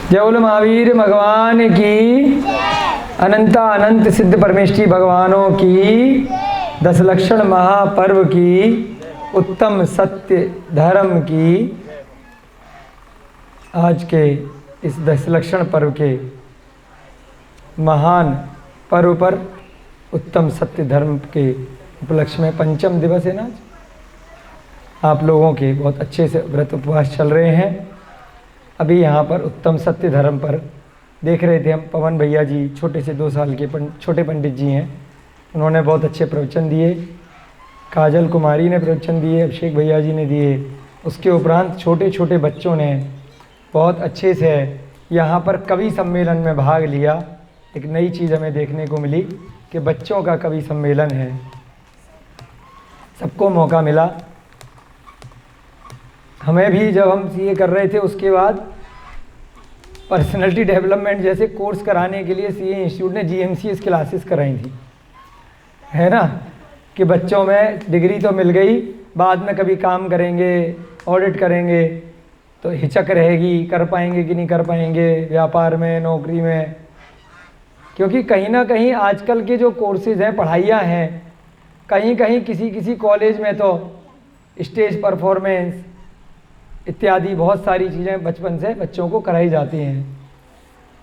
जय बोलो महावीर भगवान की, अनंता अनंत सिद्ध परमेष्ठी भगवानों की, 10 लक्षण महापर्व की, उत्तम सत्य धर्म की। आज के इस 10 लक्षण पर्व के महान पर्व पर उत्तम सत्य धर्म के उपलक्ष्य में पंचम दिवस है ना आज। आप लोगों के बहुत अच्छे से व्रत उपवास चल रहे हैं। अभी यहाँ पर उत्तम सत्य धर्म पर देख रहे थे हम, पवन भैया जी छोटे से 2 साल के छोटे पंडित जी हैं, उन्होंने बहुत अच्छे प्रवचन दिए। काजल कुमारी ने प्रवचन दिए, अभिषेक भैया जी ने दिए। उसके उपरांत छोटे छोटे बच्चों ने बहुत अच्छे से यहाँ पर कवि सम्मेलन में भाग लिया। एक नई चीज़ हमें देखने को मिली कि बच्चों का कवि सम्मेलन है, सबको मौका मिला। हमें भी जब हम सीए कर रहे थे उसके बाद पर्सनालिटी डेवलपमेंट जैसे कोर्स कराने के लिए सीए इंस्टीट्यूट ने जीएमसीएस क्लासेस कराई थी, है ना, कि बच्चों में डिग्री तो मिल गई, बाद में कभी काम करेंगे, ऑडिट करेंगे तो हिचक रहेगी, कर पाएंगे कि नहीं कर पाएंगे व्यापार में, नौकरी में। क्योंकि कहीं ना कहीं आजकल के जो कोर्सेज हैं, पढ़ाइयाँ हैं, कहीं कहीं किसी किसी कॉलेज में तो स्टेज परफॉर्मेंस इत्यादि बहुत सारी चीज़ें बचपन से बच्चों को कराई जाती हैं।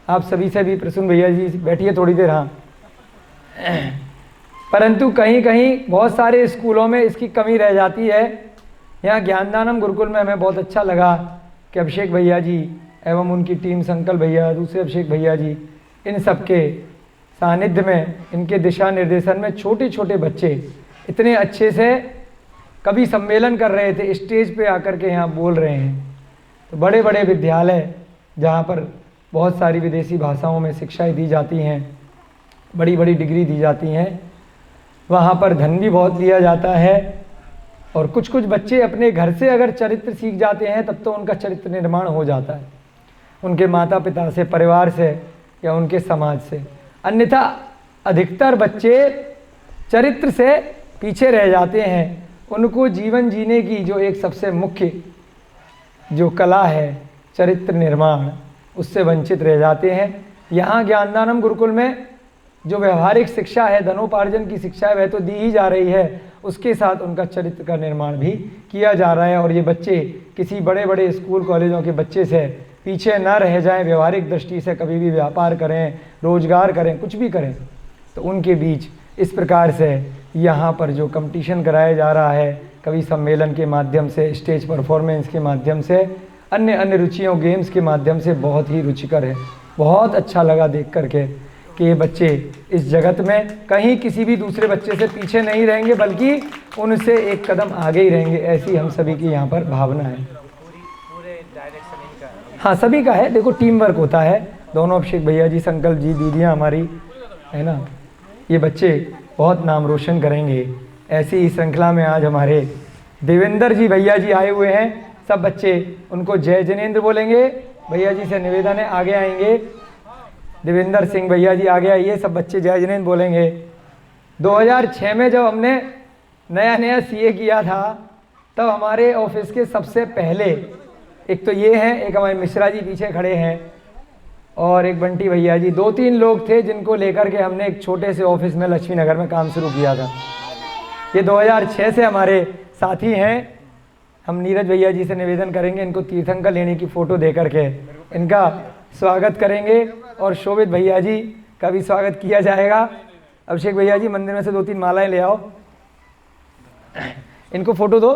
आप सभी से भी प्रसून भैया जी बैठिए थोड़ी देर। हाँ, परंतु कहीं कहीं बहुत सारे स्कूलों में इसकी कमी रह जाती है। यहाँ ज्ञानदानम गुरुकुल में हमें बहुत अच्छा लगा कि अभिषेक भैया जी एवं उनकी टीम, संकल्प भैया, दूसरे अभिषेक भैया जी, इन सब के सानिध्य में, इनके दिशा निर्देशन में छोटे छोटे बच्चे इतने अच्छे से कभी सम्मेलन कर रहे थे, स्टेज पे आकर के यहाँ बोल रहे हैं। तो बड़े बड़े विद्यालय जहाँ पर बहुत सारी विदेशी भाषाओं में शिक्षाएं दी जाती हैं, बड़ी बड़ी डिग्री दी जाती हैं, वहाँ पर धन भी बहुत लिया जाता है। और कुछ कुछ बच्चे अपने घर से अगर चरित्र सीख जाते हैं तब तो उनका चरित्र निर्माण हो जाता है, उनके माता पिता से, परिवार से या उनके समाज से। अन्यथा अधिकतर बच्चे चरित्र से पीछे रह जाते हैं। उनको जीवन जीने की जो एक सबसे मुख्य जो कला है, चरित्र निर्माण, उससे वंचित रह जाते हैं। यहाँ ज्ञानदानम गुरुकुल में जो व्यवहारिक शिक्षा है, धनोपार्जन की शिक्षा है, वह तो दी ही जा रही है, उसके साथ उनका चरित्र का निर्माण भी किया जा रहा है। और ये बच्चे किसी बड़े बड़े स्कूल कॉलेजों के बच्चे से पीछे ना रह जाएं, व्यवहारिक दृष्टि से कभी भी व्यापार करें, रोजगार करें, कुछ भी करें, तो उनके बीच इस प्रकार से यहाँ पर जो कंपटीशन कराया जा रहा है, कवि सम्मेलन के माध्यम से, स्टेज परफॉर्मेंस के माध्यम से, अन्य अन्य रुचियों, गेम्स के माध्यम से, बहुत ही रुचिकर है। बहुत अच्छा लगा देख करके कि ये बच्चे इस जगत में कहीं किसी भी दूसरे बच्चे से पीछे नहीं रहेंगे, बल्कि उनसे एक कदम आगे ही रहेंगे। ऐसी हम सभी की यहाँ पर भावना है। हाँ, सभी का है। देखो, टीम वर्क होता है, दोनों अभिषेक भैया जी, संकल्प जी, दीदियाँ हमारी, है ना, ये बच्चे बहुत नाम रोशन करेंगे। ऐसी ही श्रृंखला में आज हमारे देवेंद्र जी भैया जी आए हुए हैं। सब बच्चे उनको जय जिनेंद्र बोलेंगे। भैया जी से निवेदन है, आगे आएंगे। देवेंद्र सिंह भैया जी आगे आइए, सब बच्चे जय जिनेंद्र बोलेंगे। 2006 में जब हमने नया नया सीए किया था, तब हमारे ऑफिस के सबसे पहले, एक तो ये हैं, एक हमारे मिश्रा जी पीछे खड़े हैं, और एक बंटी भैया जी, 2-3 लोग थे जिनको लेकर के हमने एक छोटे से ऑफिस में लक्ष्मी नगर में काम शुरू किया था। ये 2006 से हमारे साथी हैं। हम नीरज भैया जी से निवेदन करेंगे, इनको तीर्थंकर लेने की फ़ोटो दे करके इनका स्वागत करेंगे, और शोभित भैया जी का भी स्वागत किया जाएगा। अभिषेक भैया जी, मंदिर में से 2-3 मालाएँ ले आओ, इनको फ़ोटो दो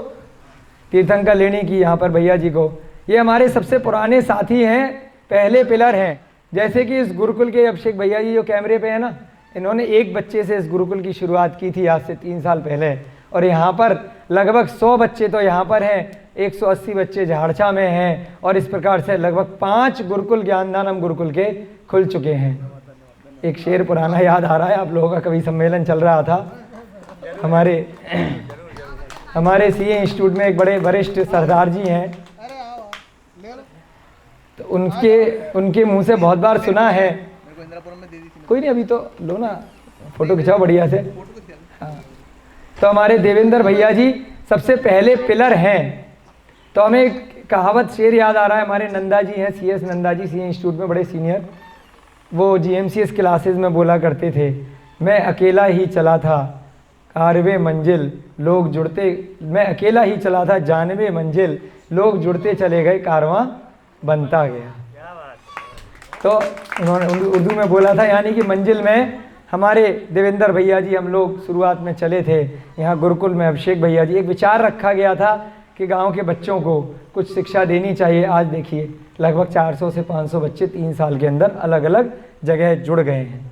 तीर्थंकर लेने की यहाँ पर भैया जी को। ये हमारे सबसे पुराने साथी हैं, पहले पिलर हैं। जैसे कि इस गुरुकुल के अभिषेक भैया जी जो कैमरे पे है ना, इन्होंने एक बच्चे से इस गुरुकुल की शुरुआत की थी आज से 3 साल पहले, और यहाँ पर लगभग 100 बच्चे तो यहाँ पर हैं, 180 बच्चे झाड़छा में हैं, और इस प्रकार से लगभग 5 गुरुकुल ज्ञानदानम गुरुकुल के खुल चुके हैं। एक शेर पुराना याद आ रहा है, आप लोगों का कवि सम्मेलन चल रहा था, हमारे सीए इंस्टीट्यूट में एक बड़े वरिष्ठ सरदार जी हैं, तो उनके मुंह से बहुत बार सुना है। कोई नहीं, अभी तो लो ना, फोटो खिंचाओ बढ़िया से। हाँ, तो हमारे देवेंद्र भैया जी सबसे पहले पिलर हैं। तो हमें कहावत शेर याद आ रहा है, हमारे नंदा जी हैं, CS नंदा जी, सी इंस्टीट्यूट में बड़े सीनियर, वो GMCS क्लासेस में बोला करते थे, मैं अकेला ही चला था कारवे मंजिल लोग जुड़ते, मैं अकेला ही चला था जानवे मंजिल लोग जुड़ते चले गए कारवां बनता गया। तो उन्होंने उर्दू में बोला था, यानी कि मंजिल में हमारे देवेंद्र भैया जी, हम लोग शुरुआत में चले थे यहाँ गुरुकुल में, अभिषेक भैया जी, एक विचार रखा गया था कि गांव के बच्चों को कुछ शिक्षा देनी चाहिए। आज देखिए लगभग 400 से 500 बच्चे 3 साल के अंदर अलग अलग जगह जुड़ गए हैं।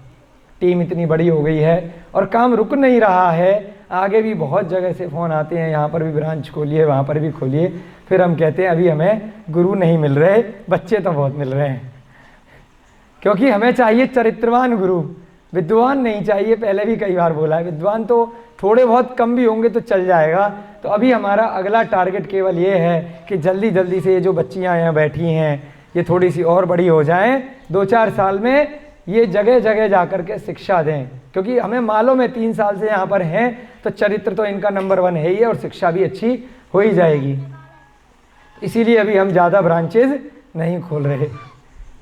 टीम इतनी बड़ी हो गई है और काम रुक नहीं रहा है। आगे भी बहुत जगह से फ़ोन आते हैं, यहाँ पर भी ब्रांच खोलिए, वहाँ पर भी खोलिए। फिर हम कहते हैं अभी हमें गुरु नहीं मिल रहे, बच्चे तो बहुत मिल रहे हैं, क्योंकि हमें चाहिए चरित्रवान गुरु, विद्वान नहीं चाहिए। पहले भी कई बार बोला है, विद्वान तो थोड़े बहुत कम भी होंगे तो चल जाएगा। तो अभी हमारा अगला टारगेट केवल ये है कि जल्दी जल्दी से ये जो बच्चियाँ यहाँ बैठी हैं ये थोड़ी सी और बड़ी हो जाएं, 2-4 साल में ये जगह जगह जा कर के शिक्षा दें, क्योंकि हमें मालूम है 3 साल से यहाँ पर हैं तो चरित्र तो इनका नंबर 1 है ही है और शिक्षा भी अच्छी हो ही जाएगी। इसीलिए अभी हम ज़्यादा ब्रांचेज नहीं खोल रहे,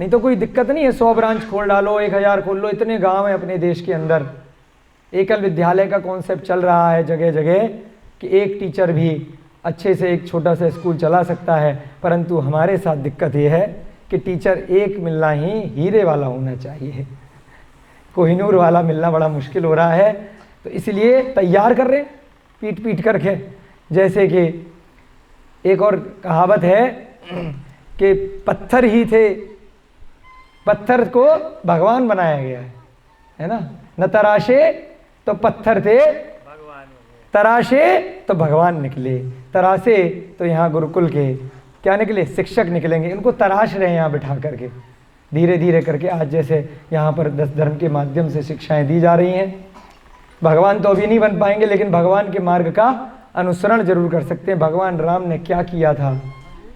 नहीं तो कोई दिक्कत नहीं है, 100 ब्रांच खोल डालो, 1000 खोल लो, इतने गांव हैं अपने देश के अंदर। एकल विद्यालय का कॉन्सेप्ट चल रहा है जगह जगह कि एक टीचर भी अच्छे से एक छोटा सा स्कूल चला सकता है, परंतु हमारे साथ दिक्कत ये है कि टीचर एक मिलना ही हीरे वाला होना चाहिए, कोहिनूर वाला मिलना बड़ा मुश्किल हो रहा है। तो इसलिए तैयार कर रहे हैं पीट पीट करके। जैसे कि एक और कहावत है कि पत्थर ही थे, पत्थर को भगवान बनाया गया है ना, न तराशे तो पत्थर थे, तराशे तो भगवान निकले। तराशे तो यहाँ गुरुकुल के क्या निकले, शिक्षक निकलेंगे, इनको तराश रहे हैं यहाँ बिठा करके, धीरे धीरे करके। आज जैसे यहाँ पर 10 धर्म के माध्यम से शिक्षाएं दी जा रही हैं, भगवान तो अभी नहीं बन पाएंगे, लेकिन भगवान के मार्ग का अनुसरण जरूर कर सकते हैं। भगवान राम ने क्या किया था,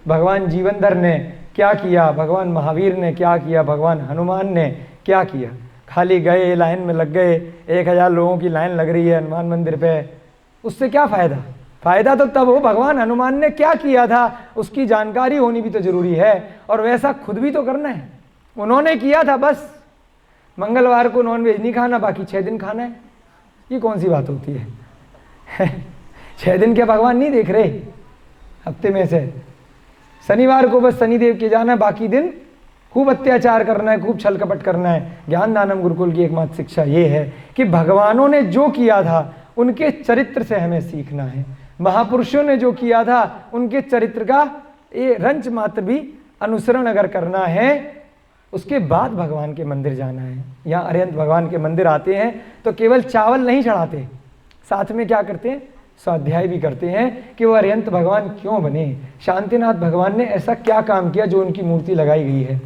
भगवान जीवनधर ने क्या किया, भगवान महावीर ने क्या किया, भगवान हनुमान ने क्या किया। खाली गए लाइन में लग गए, 1000 लोगों की लाइन लग रही है हनुमान मंदिर पे, उससे क्या फ़ायदा। फ़ायदा तो तब हो भगवान हनुमान ने क्या किया था उसकी जानकारी होनी भी तो ज़रूरी है, और वैसा खुद भी तो करना है। उन्होंने किया था, बस मंगलवार को नॉनवेज नहीं खाना, बाकी 6 दिन खाना है, ये कौन सी बात होती है 6 दिन क्या भगवान नहीं देख रहे हफ्ते में से? शनिवार को बस शनिदेव के जाना है, बाकी दिन खूब अत्याचार करना है, खूब छल कपट करना है। ज्ञान दानम गुरुकुल की एकमात्र शिक्षा ये है कि भगवानों ने जो किया था उनके चरित्र से हमें सीखना है, महापुरुषों ने जो किया था उनके चरित्र का ये रंच मात्र भी अनुसरण अगर करना है, उसके बाद भगवान के मंदिर जाना है। यहाँ अरिहंत भगवान के मंदिर आते हैं तो केवल चावल नहीं चढ़ाते, साथ में क्या करते हैं, स्वाध्याय भी करते हैं कि वो अरिहंत भगवान क्यों बने, शांतिनाथ भगवान ने ऐसा क्या काम किया जो उनकी मूर्ति लगाई गई है,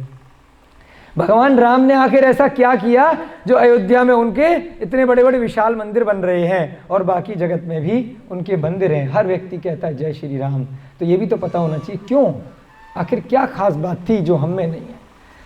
भगवान राम ने आखिर ऐसा क्या किया जो अयोध्या में उनके इतने बड़े बड़े विशाल मंदिर बन रहे हैं और बाकी जगत में भी उनके मंदिर हैं। हर व्यक्ति कहता है जय श्री राम, तो ये भी तो पता होना चाहिए क्यों, आखिर क्या खास बात थी जो हम में नहीं है।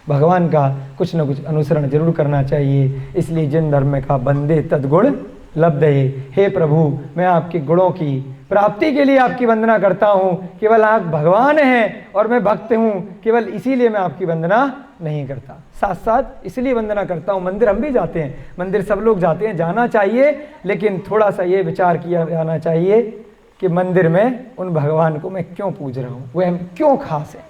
भगवान का कुछ न कुछ अनुसरण जरूर करना चाहिए। इसलिए जिन धर्म का बंदे तद्गुण लब्धे, हे प्रभु मैं आपके गुणों की प्राप्ति के लिए आपकी वंदना करता हूँ। केवल आप भगवान हैं और मैं भक्त हूँ, केवल इसीलिए मैं आपकी वंदना नहीं करता, साथ साथ इसलिए वंदना करता हूँ। मंदिर हम भी जाते हैं, मंदिर सब लोग जाते हैं, जाना चाहिए, लेकिन थोड़ा सा ये विचार किया जाना चाहिए कि मंदिर में उन भगवान को मैं क्यों पूज रहा हूँ, वह क्यों खास है,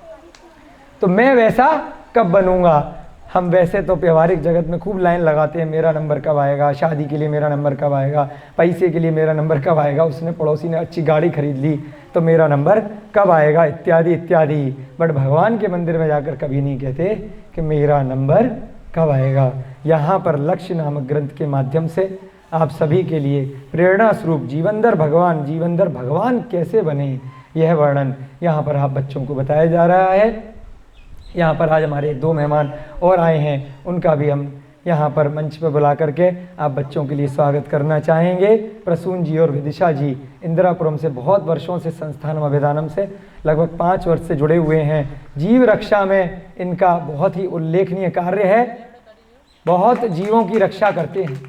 तो मैं वैसा कब बनूंगा। हम वैसे तो व्यवहारिक जगत में खूब लाइन लगाते हैं, मेरा नंबर कब आएगा, शादी के लिए मेरा नंबर कब आएगा, पैसे के लिए मेरा नंबर कब आएगा, उसने पड़ोसी ने अच्छी गाड़ी खरीद ली तो मेरा नंबर कब आएगा, इत्यादि इत्यादि। बट भगवान के मंदिर में जाकर कभी नहीं कहते कि मेरा नंबर कब आएगा। यहाँ पर लक्ष्य नामक ग्रंथ के माध्यम से आप सभी के लिए प्रेरणा स्वरूप जीवनधर भगवान कैसे बने, यह वर्णन यहाँ पर आप बच्चों को बताया जा रहा है। यहाँ पर आज हमारे 2 मेहमान और आए हैं, उनका भी हम यहाँ पर मंच पर बुला करके आप बच्चों के लिए स्वागत करना चाहेंगे। प्रसून जी और विदिशा जी इंदिरापुरम से बहुत वर्षों से संस्थानम अभिधानम से लगभग 5 वर्ष से जुड़े हुए हैं। जीव रक्षा में इनका बहुत ही उल्लेखनीय कार्य है, बहुत जीवों की रक्षा करते हैं।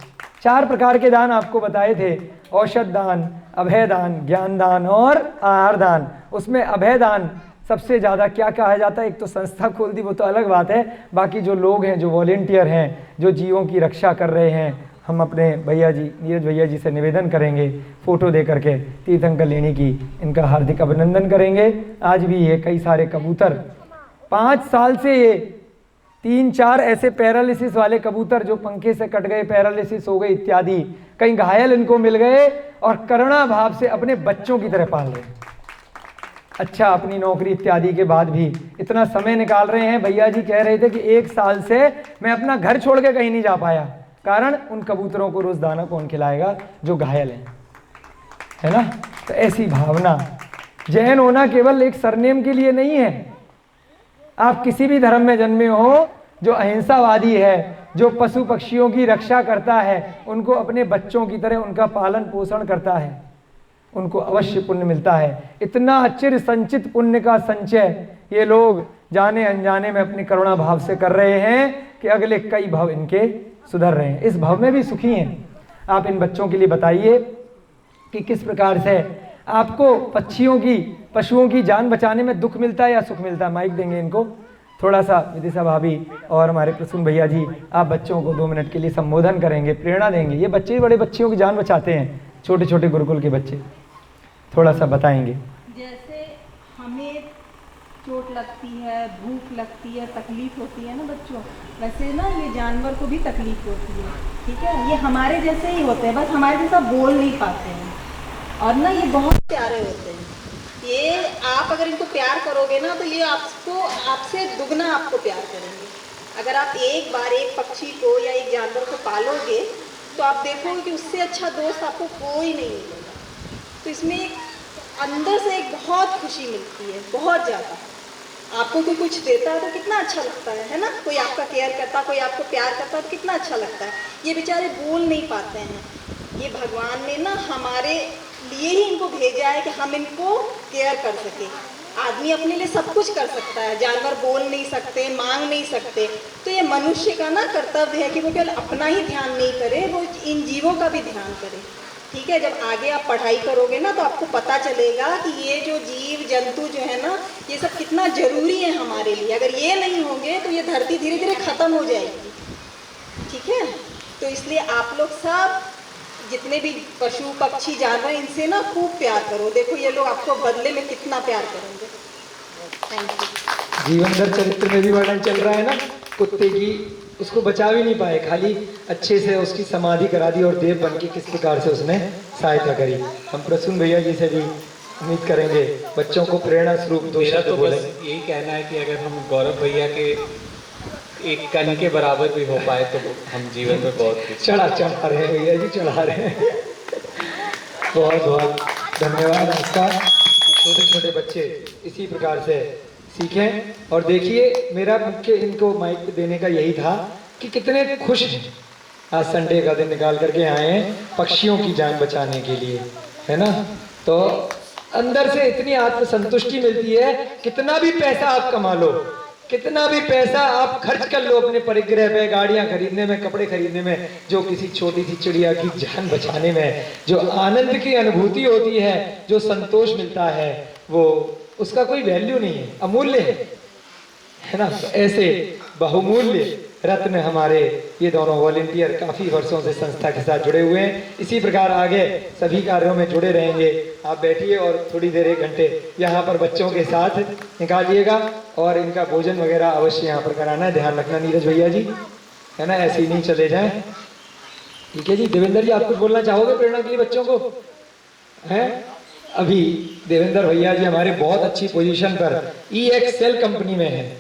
4 प्रकार के दान आपको बताए थे, औषध दान, अभय दान, ज्ञान दान और आहार दान। उसमें अभय दान सबसे ज़्यादा क्या कहा जाता है, एक तो संस्था खोल दी वो तो अलग बात है, बाकी जो लोग हैं, जो वॉलेंटियर हैं, जो जीवों की रक्षा कर रहे हैं, हम अपने भैया जी नीरज भैया जी से निवेदन करेंगे फ़ोटो दे करके तीर्थंकर लेणी की इनका हार्दिक अभिनंदन करेंगे। आज भी ये कई सारे कबूतर 5 साल से ये 3-4 ऐसे पैरालिसिस वाले कबूतर जो पंखे से कट गए, पैरालिसिस हो गए इत्यादि, कहीं घायल इनको मिल गए और करुणा भाव से अपने बच्चों की तरह पाल रहे हैं। अच्छा, अपनी नौकरी इत्यादि के बाद भी इतना समय निकाल रहे हैं। भैया जी कह रहे थे कि 1 साल से मैं अपना घर छोड़ के कहीं नहीं जा पाया, कारण उन कबूतरों को रोज दाना कौन खिलाएगा जो घायल हैं, है ना। तो ऐसी भावना, जैन होना केवल एक सरनेम के लिए नहीं है। आप किसी भी धर्म में जन्मे हो, जो अहिंसावादी है, जो पशु पक्षियों की रक्षा करता है, उनको अपने बच्चों की तरह उनका पालन पोषण करता है, उनको अवश्य पुण्य मिलता है। इतना चिर संचित पुण्य का संचय ये लोग जाने अनजाने में अपनी करुणा भाव से कर रहे हैं कि अगले कई भव इनके सुधर रहे हैं, इस भव में भी सुखी हैं। आप इन बच्चों के लिए बताइए कि किस प्रकार से आपको पशुओं की जान बचाने में दुख मिलता है या सुख मिलता है। माइक देंगे इनको थोड़ा सा, विदिशा भाभी और हमारे प्रसून भैया जी, आप बच्चों को 2 मिनट के लिए संबोधन करेंगे, प्रेरणा देंगे। ये बच्चे ही बड़े बच्चियों की जान बचाते हैं, छोटे छोटे गुरुकुल के बच्चे, थोड़ा सा बताएंगे। जैसे हमें चोट लगती है, भूख लगती है, तकलीफ होती है ना बच्चों, वैसे ना ये जानवर को भी तकलीफ होती है, ठीक है। ये हमारे जैसे ही होते हैं, बस हमारे जैसा बोल नहीं पाते हैं, और ना ये बहुत प्यारे होते हैं। ये आप अगर इनको प्यार करोगे ना तो ये आपसे दुगना आपको प्यार करेंगे। अगर आप एक बार एक पक्षी को या एक जानवर को पालोगे तो आप देखोगे कि उससे अच्छा दोस्त आपको कोई नहीं मिलेगा। तो इसमें अंदर से एक बहुत खुशी मिलती है, बहुत ज़्यादा। आपको कोई कुछ देता है तो कितना अच्छा लगता है ना। कोई आपका केयर करता, कोई आपको प्यार करता है तो कितना अच्छा लगता है। ये बेचारे बोल नहीं पाते हैं, ये भगवान ने ना हमारे लिए ही इनको भेजा है कि हम इनको केयर कर सके। आदमी अपने लिए सब कुछ कर सकता है, जानवर बोल नहीं सकते, मांग नहीं सकते। तो ये मनुष्य का ना कर्तव्य है कि वो केवल अपना ही ध्यान नहीं करे, वो इन जीवों का भी ध्यान करे, ठीक है। जब आगे आप पढ़ाई करोगे ना तो आपको पता चलेगा कि ये जो जीव जंतु जो है ना, ये सब कितना ज़रूरी है हमारे लिए। अगर ये नहीं होंगे तो ये धरती धीरे धीरे ख़त्म हो जाएगी, ठीक है। तो इसलिए आप लोग सब जितने भी पशु पक्षी जानवर, इनसे ना खूब प्यार करो। देखो ये लोग आपको बदले में कितना प्यार करेंगे। Thank you. जीवनधर चरित्र में भी वर्णन चल रहा है ना, कुत्ते की, उसको बचा भी नहीं पाए, खाली अच्छे से उसकी समाधि करा दी और देव बन के किस प्रकार से उसने सहायता करी। हम प्रसून भैया जी से भी उम्मीद करेंगे बच्चों को प्रेरणा स्वरूप दो मेरा शब्द तो बोले। बस यही कहना है कि अगर हम गौरव भैया के एक कण के बराबर भी हो पाए तो हम जीवन में बहुत कुछ चढ़ा रहे हैं भैया जी, चढ़ा रहे हैं। बहुत बहुत धन्यवाद। नमस्कार। छोटे छोटे बच्चे इसी प्रकार से सीखें। और देखिए, मेरा मुख्य इनको माइक देने का यही था कि कितने खुश हैं, आज संडे का दिन निकाल करके आए हैं पक्षियों की जान बचाने के लिए, है ना। तो अंदर से इतनी आत्मसंतुष्टि मिलती है। कितना भी पैसा आप कमा लो, कितना भी पैसा आप खर्च कर लो अपने परिग्रह पे, गाड़ियां खरीदने में, कपड़े खरीदने में, जो किसी छोटी सी चिड़िया की जान बचाने में जो आनंद की अनुभूति होती है, जो संतोष मिलता है, वो उसका कोई वैल्यू नहीं है, अमूल्य है ना। तो ऐसे बहुमूल्य रत्न हमारे ये दोनों वॉलेंटियर काफ़ी वर्षों से संस्था के साथ जुड़े हुए हैं। इसी प्रकार आगे सभी कार्यों में जुड़े रहेंगे। आप बैठिए और थोड़ी देर 1 घंटे यहाँ पर बच्चों के साथ निकालिएगा और इनका भोजन वगैरह अवश्य यहाँ पर कराना है। ध्यान रखना नीरज भैया जी, है ना, ऐसे ही नहीं चले जाएं, ठीक है जी। देवेंद्र जी, आप कुछ बोलना चाहोगे प्रेरणा के लिए बच्चों को? हैं अभी देवेंद्र भैया जी हमारे बहुत अच्छी पोजीशन पर EXL कंपनी में है।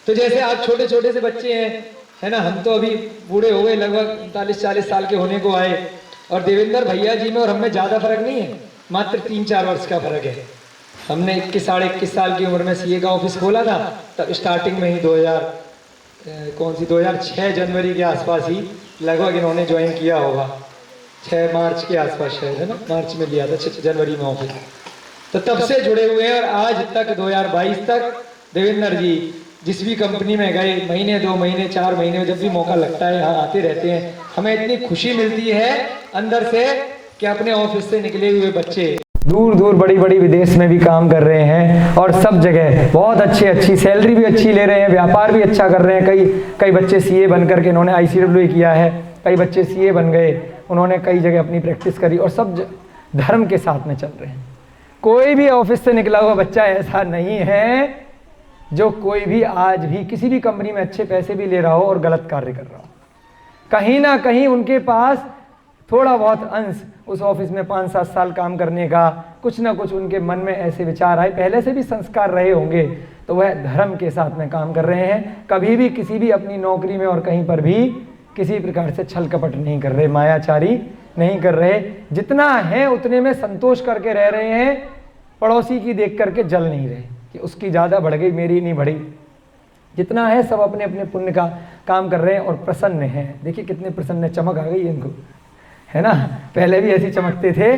तो जैसे आप छोटे छोटे से बच्चे हैं, है ना, हम तो अभी बूढ़े हो गए, लगभग 39-40 साल के होने को आए, और देवेंद्र भैया जी में और हमें ज़्यादा फर्क नहीं है, मात्र 3-4 वर्ष का फर्क है। हमने 21-21 साल की उम्र में CA का ऑफिस खोला था, तब स्टार्टिंग में ही 2006 जनवरी के आसपास ही लगभग इन्होंने ज्वाइन किया होगा, 6 मार्च के आसपास शायद, है ना, मार्च में लिया था, 6 जनवरी में ऑफिस। तो तब से जुड़े हुए हैं और आज तक 2022 तक देवेंद्र जी जिस भी कंपनी में गए, महीने 2 महीने 4 महीने जब भी मौका लगता है यहाँ आते रहते हैं। हमें इतनी खुशी मिलती है अंदर से कि अपने ऑफिस से निकले हुए बच्चे दूर दूर बड़ी बड़ी विदेश में भी काम कर रहे हैं और सब जगह बहुत अच्छी सैलरी भी अच्छी ले रहे हैं, व्यापार भी अच्छा कर रहे हैं। कई बच्चे सीए बन करके इन्होंने ICWA किया है, कई बच्चे सीए बन गए, उन्होंने कई जगह अपनी प्रैक्टिस करी और सब धर्म के साथ में चल रहे हैं। कोई भी ऑफिस से निकला हुआ बच्चा ऐसा नहीं है जो कोई भी आज भी किसी भी कंपनी में अच्छे पैसे भी ले रहा हो और गलत कार्य कर रहा हो। कहीं ना कहीं उनके पास थोड़ा बहुत अंश उस ऑफिस में 5-7 साल काम करने का कुछ ना कुछ उनके मन में ऐसे विचार आए, पहले से भी संस्कार रहे होंगे, तो वह धर्म के साथ में काम कर रहे हैं। कभी भी किसी भी अपनी नौकरी में और कहीं पर भी किसी प्रकार से छल कपट नहीं कर रहे, मायाचारी नहीं कर रहे। जितना है उतने में संतोष करके रह रहे हैं, पड़ोसी की देख करके जल नहीं रहे कि उसकी ज़्यादा बढ़ गई मेरी नहीं बढ़ी। जितना है सब अपने अपने पुण्य का काम कर रहे हैं और प्रसन्न हैं। देखिए कितने प्रसन्न, चमक आ गई इनको, है ना। पहले भी ऐसे चमकते थे,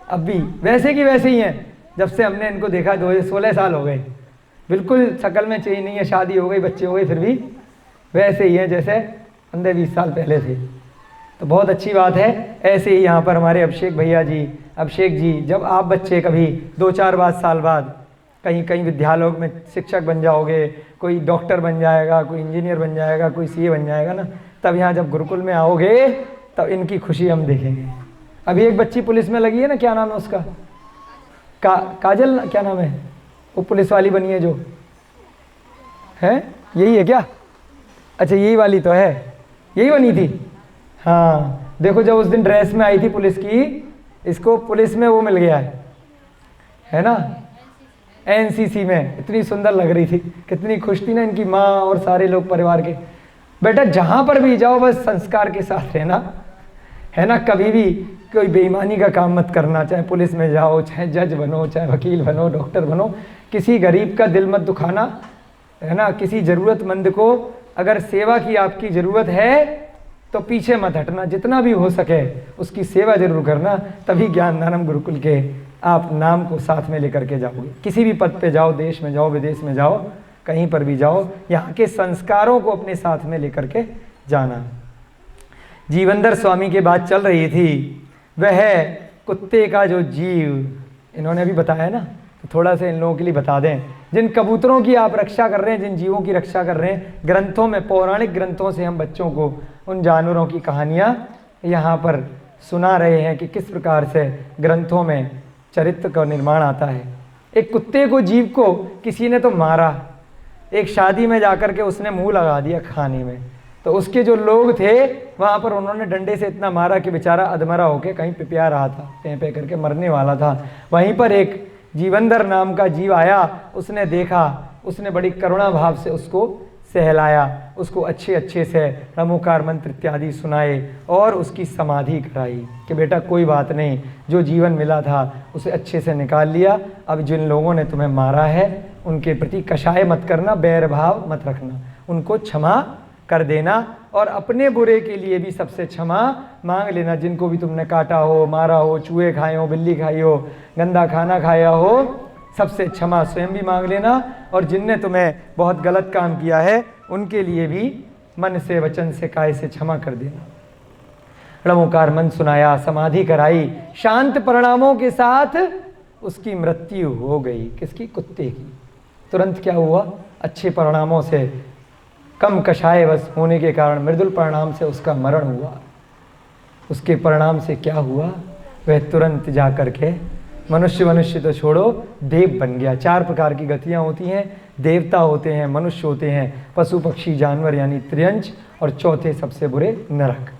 अब भी वैसे की वैसे ही हैं। जब से हमने इनको देखा 16 साल हो गए, बिल्कुल शकल में चेंज नहीं है। शादी हो गई, बच्चे हो गए, फिर भी वैसे ही हैं जैसे 15-20 साल पहले थे। तो बहुत अच्छी बात है। ऐसे ही यहाँ पर हमारे अभिषेक जी, जब आप बच्चे कभी 2-4 साल बाद कहीं विद्यालयों में शिक्षक बन जाओगे, कोई डॉक्टर बन जाएगा, कोई इंजीनियर बन जाएगा, कोई सीए बन जाएगा ना, तब यहाँ जब गुरुकुल में आओगे तब इनकी खुशी हम देखेंगे। अभी एक बच्ची पुलिस में लगी है ना, क्या नाम है उसका, काजल, क्या नाम है वो पुलिस वाली बनी है जो है, यही है क्या? अच्छा यही वाली तो है, यही बनी थी। हाँ देखो, जब उस दिन ड्रेस में आई थी पुलिस की, इसको पुलिस में वो मिल गया है ना, NCC में। इतनी सुंदर लग रही थी, कितनी खुश थी ना इनकी माँ और सारे लोग परिवार के। बेटा जहाँ पर भी जाओ बस संस्कार के साथ रहना, है ना। कभी भी कोई बेईमानी का काम मत करना, चाहे पुलिस में जाओ, चाहे जज बनो, चाहे वकील बनो, डॉक्टर बनो। किसी गरीब का दिल मत दुखाना, है ना। किसी ज़रूरतमंद को अगर सेवा की आपकी ज़रूरत है तो पीछे मत हटना, जितना भी हो सके उसकी सेवा जरूर करना। तभी ज्ञानदानम गुरुकुल के आप नाम को साथ में लेकर के जाओगे। किसी भी पद पे जाओ, देश में जाओ, विदेश में जाओ, कहीं पर भी जाओ, यहाँ के संस्कारों को अपने साथ में लेकर के जाना। जीवंदर स्वामी की बात चल रही थी, वह कुत्ते का जो जीव, इन्होंने अभी बताया ना, तो थोड़ा सा इन लोगों के लिए बता दें। जिन कबूतरों की आप रक्षा कर रहे हैं, जिन जीवों की रक्षा कर रहे हैं, ग्रंथों में, पौराणिक ग्रंथों से हम बच्चों को उन जानवरों की कहानियाँ यहाँ पर सुना रहे हैं कि किस प्रकार से ग्रंथों में चरित्र का निर्माण आता है। एक कुत्ते को, जीव को किसी ने तो मारा, एक शादी में जाकर के उसने मुंह लगा दिया खाने में, तो उसके जो लोग थे वहाँ पर उन्होंने डंडे से इतना मारा कि बेचारा अधमरा होकर कहीं पिपिया रहा था, पे करके मरने वाला था। वहीं पर एक जीवंदर नाम का जीव आया, उसने देखा, उसने बड़ी करुणा भाव से उसको सहलाया, उसको अच्छे से नमोकार मंत्र इत्यादि सुनाए और उसकी समाधि कराई कि बेटा कोई बात नहीं, जो जीवन मिला था उसे अच्छे से निकाल लिया। अब जिन लोगों ने तुम्हें मारा है उनके प्रति कषाय मत करना, बैर भाव मत रखना, उनको क्षमा कर देना और अपने बुरे के लिए भी सबसे क्षमा मांग लेना। जिनको भी तुमने काटा हो, मारा हो, चूहे खाए हो, बिल्ली खाई हो, गंदा खाना खाया हो, सबसे क्षमा स्वयं भी मांग लेना। और जिनने तुम्हें बहुत गलत काम किया है उनके लिए भी मन से, वचन से, काय से क्षमा कर देना। णमोकार मन सुनाया, समाधि कराई, शांत परिणामों के साथ उसकी मृत्यु हो गई। किसकी? कुत्ते की। तुरंत क्या हुआ? अच्छे परिणामों से, कम कषायवश होने के कारण मृदुल परिणाम से उसका मरण हुआ। उसके परिणाम से क्या हुआ? वह तुरंत जा कर के मनुष्य तो छोड़ो, देव बन गया। 4 प्रकार की गतियाँ होती हैं, देवता होते हैं, मनुष्य होते हैं, पशु पक्षी जानवर यानी त्रियंच, और चौथे सबसे बुरे नरक।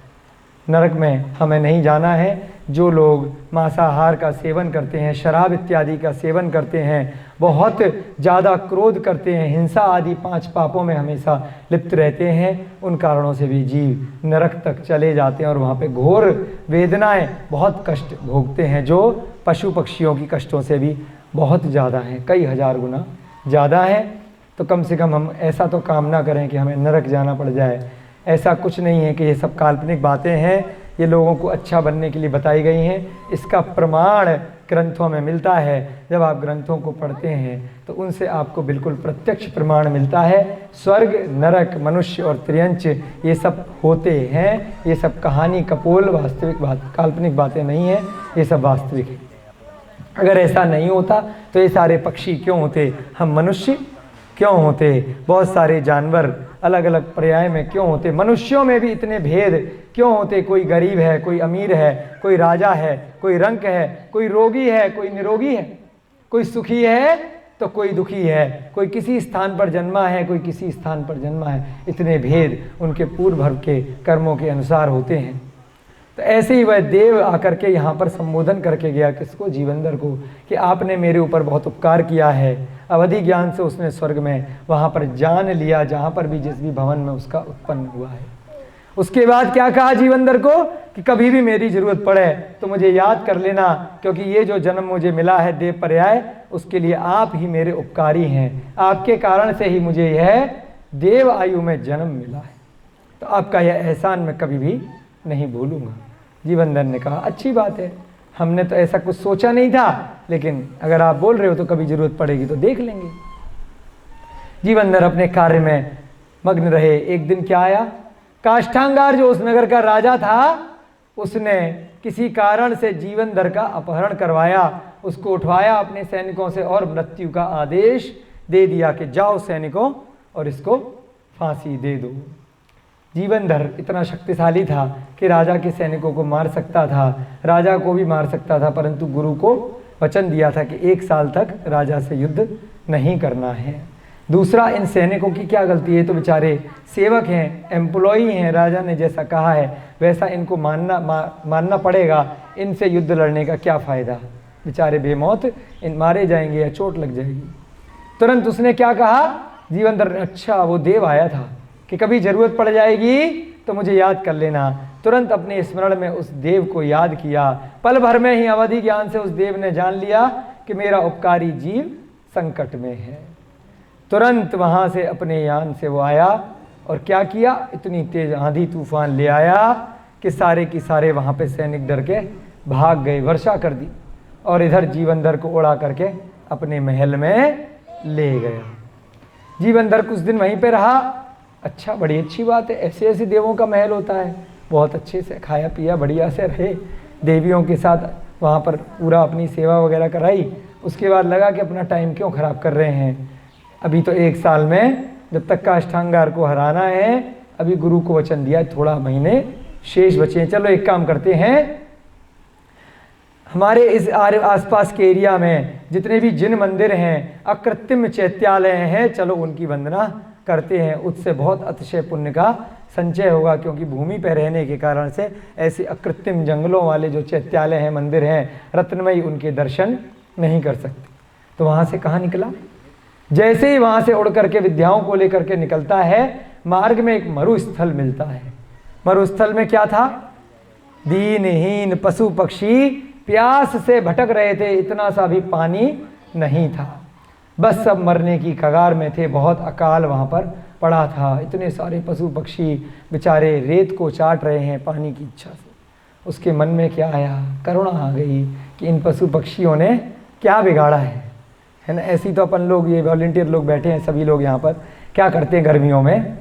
नरक में हमें नहीं जाना है। जो लोग मांसाहार का सेवन करते हैं, शराब इत्यादि का सेवन करते हैं, बहुत ज़्यादा क्रोध करते हैं, हिंसा आदि 5 पापों में हमेशा लिप्त रहते हैं, उन कारणों से भी जीव नरक तक चले जाते हैं और वहाँ पे घोर वेदनाएं, बहुत कष्ट भोगते हैं, जो पशु पक्षियों की कष्टों से भी बहुत ज़्यादा हैं, कई हजार गुना ज़्यादा है। तो कम से कम हम ऐसा तो काम ना करें कि हमें नरक जाना पड़ जाए। ऐसा कुछ नहीं है कि ये सब काल्पनिक बातें हैं, ये लोगों को अच्छा बनने के लिए बताई गई हैं। इसका प्रमाण ग्रंथों में मिलता है। जब आप ग्रंथों को पढ़ते हैं तो उनसे आपको बिल्कुल प्रत्यक्ष प्रमाण मिलता है। स्वर्ग, नरक, मनुष्य और त्रियंच ये सब होते हैं। ये सब कहानी कपोल, वास्तविक बात, काल्पनिक बातें नहीं है, ये सब वास्तविक है। अगर ऐसा नहीं होता तो ये सारे पक्षी क्यों होते, हम मनुष्य क्यों होते, बहुत सारे जानवर अलग अलग पर्याय में क्यों होते, मनुष्यों में भी इतने भेद क्यों होते, कोई गरीब है, कोई अमीर है, कोई राजा है, कोई रंक है, कोई रोगी है, कोई निरोगी है, कोई सुखी है तो कोई दुखी है, कोई किसी स्थान पर जन्मा है, कोई किसी स्थान पर जन्मा है, इतने भेद उनके पूर्व भर के कर्मों के अनुसार होते हैं। तो ऐसे ही वह देव आकर के यहाँ पर संबोधन करके गया किसको, जीवंदर को, कि आपने मेरे ऊपर बहुत उपकार किया है। अवधि ज्ञान से उसने स्वर्ग में वहाँ पर जान लिया जहाँ पर भी जिस भी भवन में उसका उत्पन्न हुआ है। उसके बाद क्या कहा जीवंदर को कि कभी भी मेरी जरूरत पड़े तो मुझे याद कर लेना, क्योंकि ये जो जन्म मुझे मिला है देव पर्याय, उसके लिए आप ही मेरे उपकारी हैं, आपके कारण से ही मुझे यह देव आयु में जन्म मिला है, तो आपका यह एहसान मैं कभी भी नहीं भूलूंगा। जीवंदर ने कहा अच्छी बात है, हमने तो ऐसा कुछ सोचा नहीं था, लेकिन अगर आप बोल रहे हो तो कभी जरूरत पड़ेगी तो देख लेंगे। जीवंदर अपने कार्य में मग्न रहे। एक दिन क्या आया, काष्ठांगार जो उस नगर का राजा था, उसने किसी कारण से जीवंदर का अपहरण करवाया, उसको उठवाया अपने सैनिकों से और मृत्यु का आदेश दे दिया कि जाओ सैनिकों और इसको फांसी दे दो। जीवंदर इतना शक्तिशाली था कि राजा के सैनिकों को मार सकता था, राजा को भी मार सकता था, परंतु गुरु को वचन दिया था कि 1 साल तक राजा से युद्ध नहीं करना है। दूसरा, इन सैनिकों की क्या गलती है, तो बेचारे सेवक हैं, एम्प्लॉई हैं, राजा ने जैसा कहा है वैसा इनको मानना पड़ेगा, इनसे युद्ध लड़ने का क्या फ़ायदा, बेचारे बेमौत इन मारे जाएंगे या चोट लग जाएगी। तुरंत उसने क्या कहा, जीवंदर, अच्छा वो देव आया था कि कभी ज़रूरत पड़ जाएगी तो मुझे याद कर लेना। तुरंत अपने स्मरण में उस देव को याद किया। पल भर में ही अवधि ज्ञान से उस देव ने जान लिया कि मेरा उपकारी जीव संकट में है। तुरंत वहाँ से अपने यान से वो आया और क्या किया, इतनी तेज आंधी तूफान ले आया कि सारे की सारे वहाँ पे सैनिक डर के भाग गए, वर्षा कर दी और इधर जीवंदर को उड़ा करके अपने महल में ले गया। जीवंदर कुछ दिन वहीं पे रहा। अच्छा, बड़ी अच्छी बात है, ऐसे ऐसे देवों का महल होता है, बहुत अच्छे से खाया पिया बढ़िया से रहे, देवियों के साथ वहाँ पर पूरा अपनी सेवा वगैरह कराई। उसके बाद लगा कि अपना टाइम क्यों ख़राब कर रहे हैं, अभी तो 1 साल में जब तक काष्ठांगार को हराना है, अभी गुरु को वचन दिया थोड़ा महीने शेष बचे हैं, चलो एक काम करते हैं, हमारे इस आसपास के एरिया में जितने भी जिन मंदिर हैं, अकृत्रिम चैत्यालय हैं, चलो उनकी वंदना करते हैं, उससे बहुत अतिशय पुण्य का संचय होगा, क्योंकि भूमि पर रहने के कारण से ऐसे अकृत्रिम जंगलों वाले जो चैत्यालय हैं, मंदिर हैं रत्नमयी, उनके दर्शन नहीं कर सकते। तो वहाँ से कहाँ निकला, जैसे ही वहाँ से उड़ करके विद्याओं को लेकर के निकलता है, मार्ग में एक मरुस्थल मिलता है। मरुस्थल में क्या था, दीनहीन पशु पक्षी प्यास से भटक रहे थे, इतना सा भी पानी नहीं था, बस सब मरने की कगार में थे, बहुत अकाल वहाँ पर पड़ा था, इतने सारे पशु पक्षी बेचारे रेत को चाट रहे हैं पानी की इच्छा से। उसके मन में क्या आया, करुणा आ गई कि इन पशु पक्षियों ने क्या बिगाड़ा है ना। ऐसी तो अपन लोग, ये वॉलंटियर लोग बैठे हैं सभी लोग यहाँ पर, क्या करते हैं गर्मियों में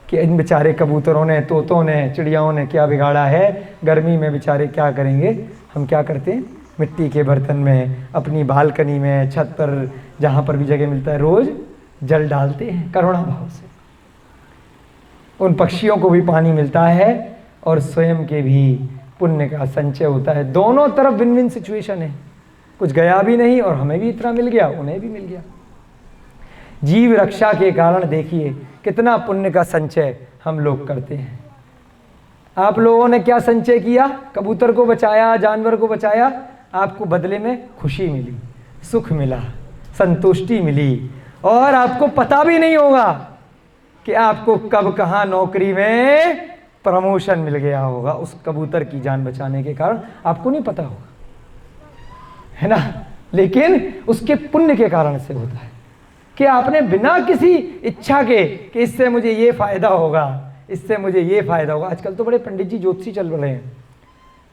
कि इन बेचारे कबूतरों ने, तोतों ने, चिड़ियाओं ने क्या बिगाड़ा है, गर्मी में बेचारे क्या करेंगे, हम क्या करते हैं, मिट्टी के बर्तन में, अपनी बालकनी में, छत पर, जहाँ पर भी जगह मिलता है, रोज़ जल डालते हैं करुणा भाव से। उन पक्षियों को भी पानी मिलता है और स्वयं के भी पुण्य का संचय होता है। दोनों तरफ विन विन सिचुएशन है, कुछ गया भी नहीं और हमें भी इतना मिल गया, उन्हें भी मिल गया। जीव रक्षा के कारण देखिए कितना पुण्य का संचय हम लोग करते हैं। आप लोगों ने क्या संचय किया, कबूतर को बचाया, जानवर को बचाया, आपको बदले में खुशी मिली, सुख मिला, संतुष्टि मिली, और आपको पता भी नहीं होगा कि आपको कब कहाँ नौकरी में प्रमोशन मिल गया होगा उस कबूतर की जान बचाने के कारण, आपको नहीं पता होगा, है ना। लेकिन उसके पुण्य के कारण से होता है कि आपने बिना किसी इच्छा के कि इससे मुझे ये फ़ायदा होगा, इससे मुझे ये फ़ायदा होगा। आजकल तो बड़े पंडित जी ज्योतिषी चल रहे हैं।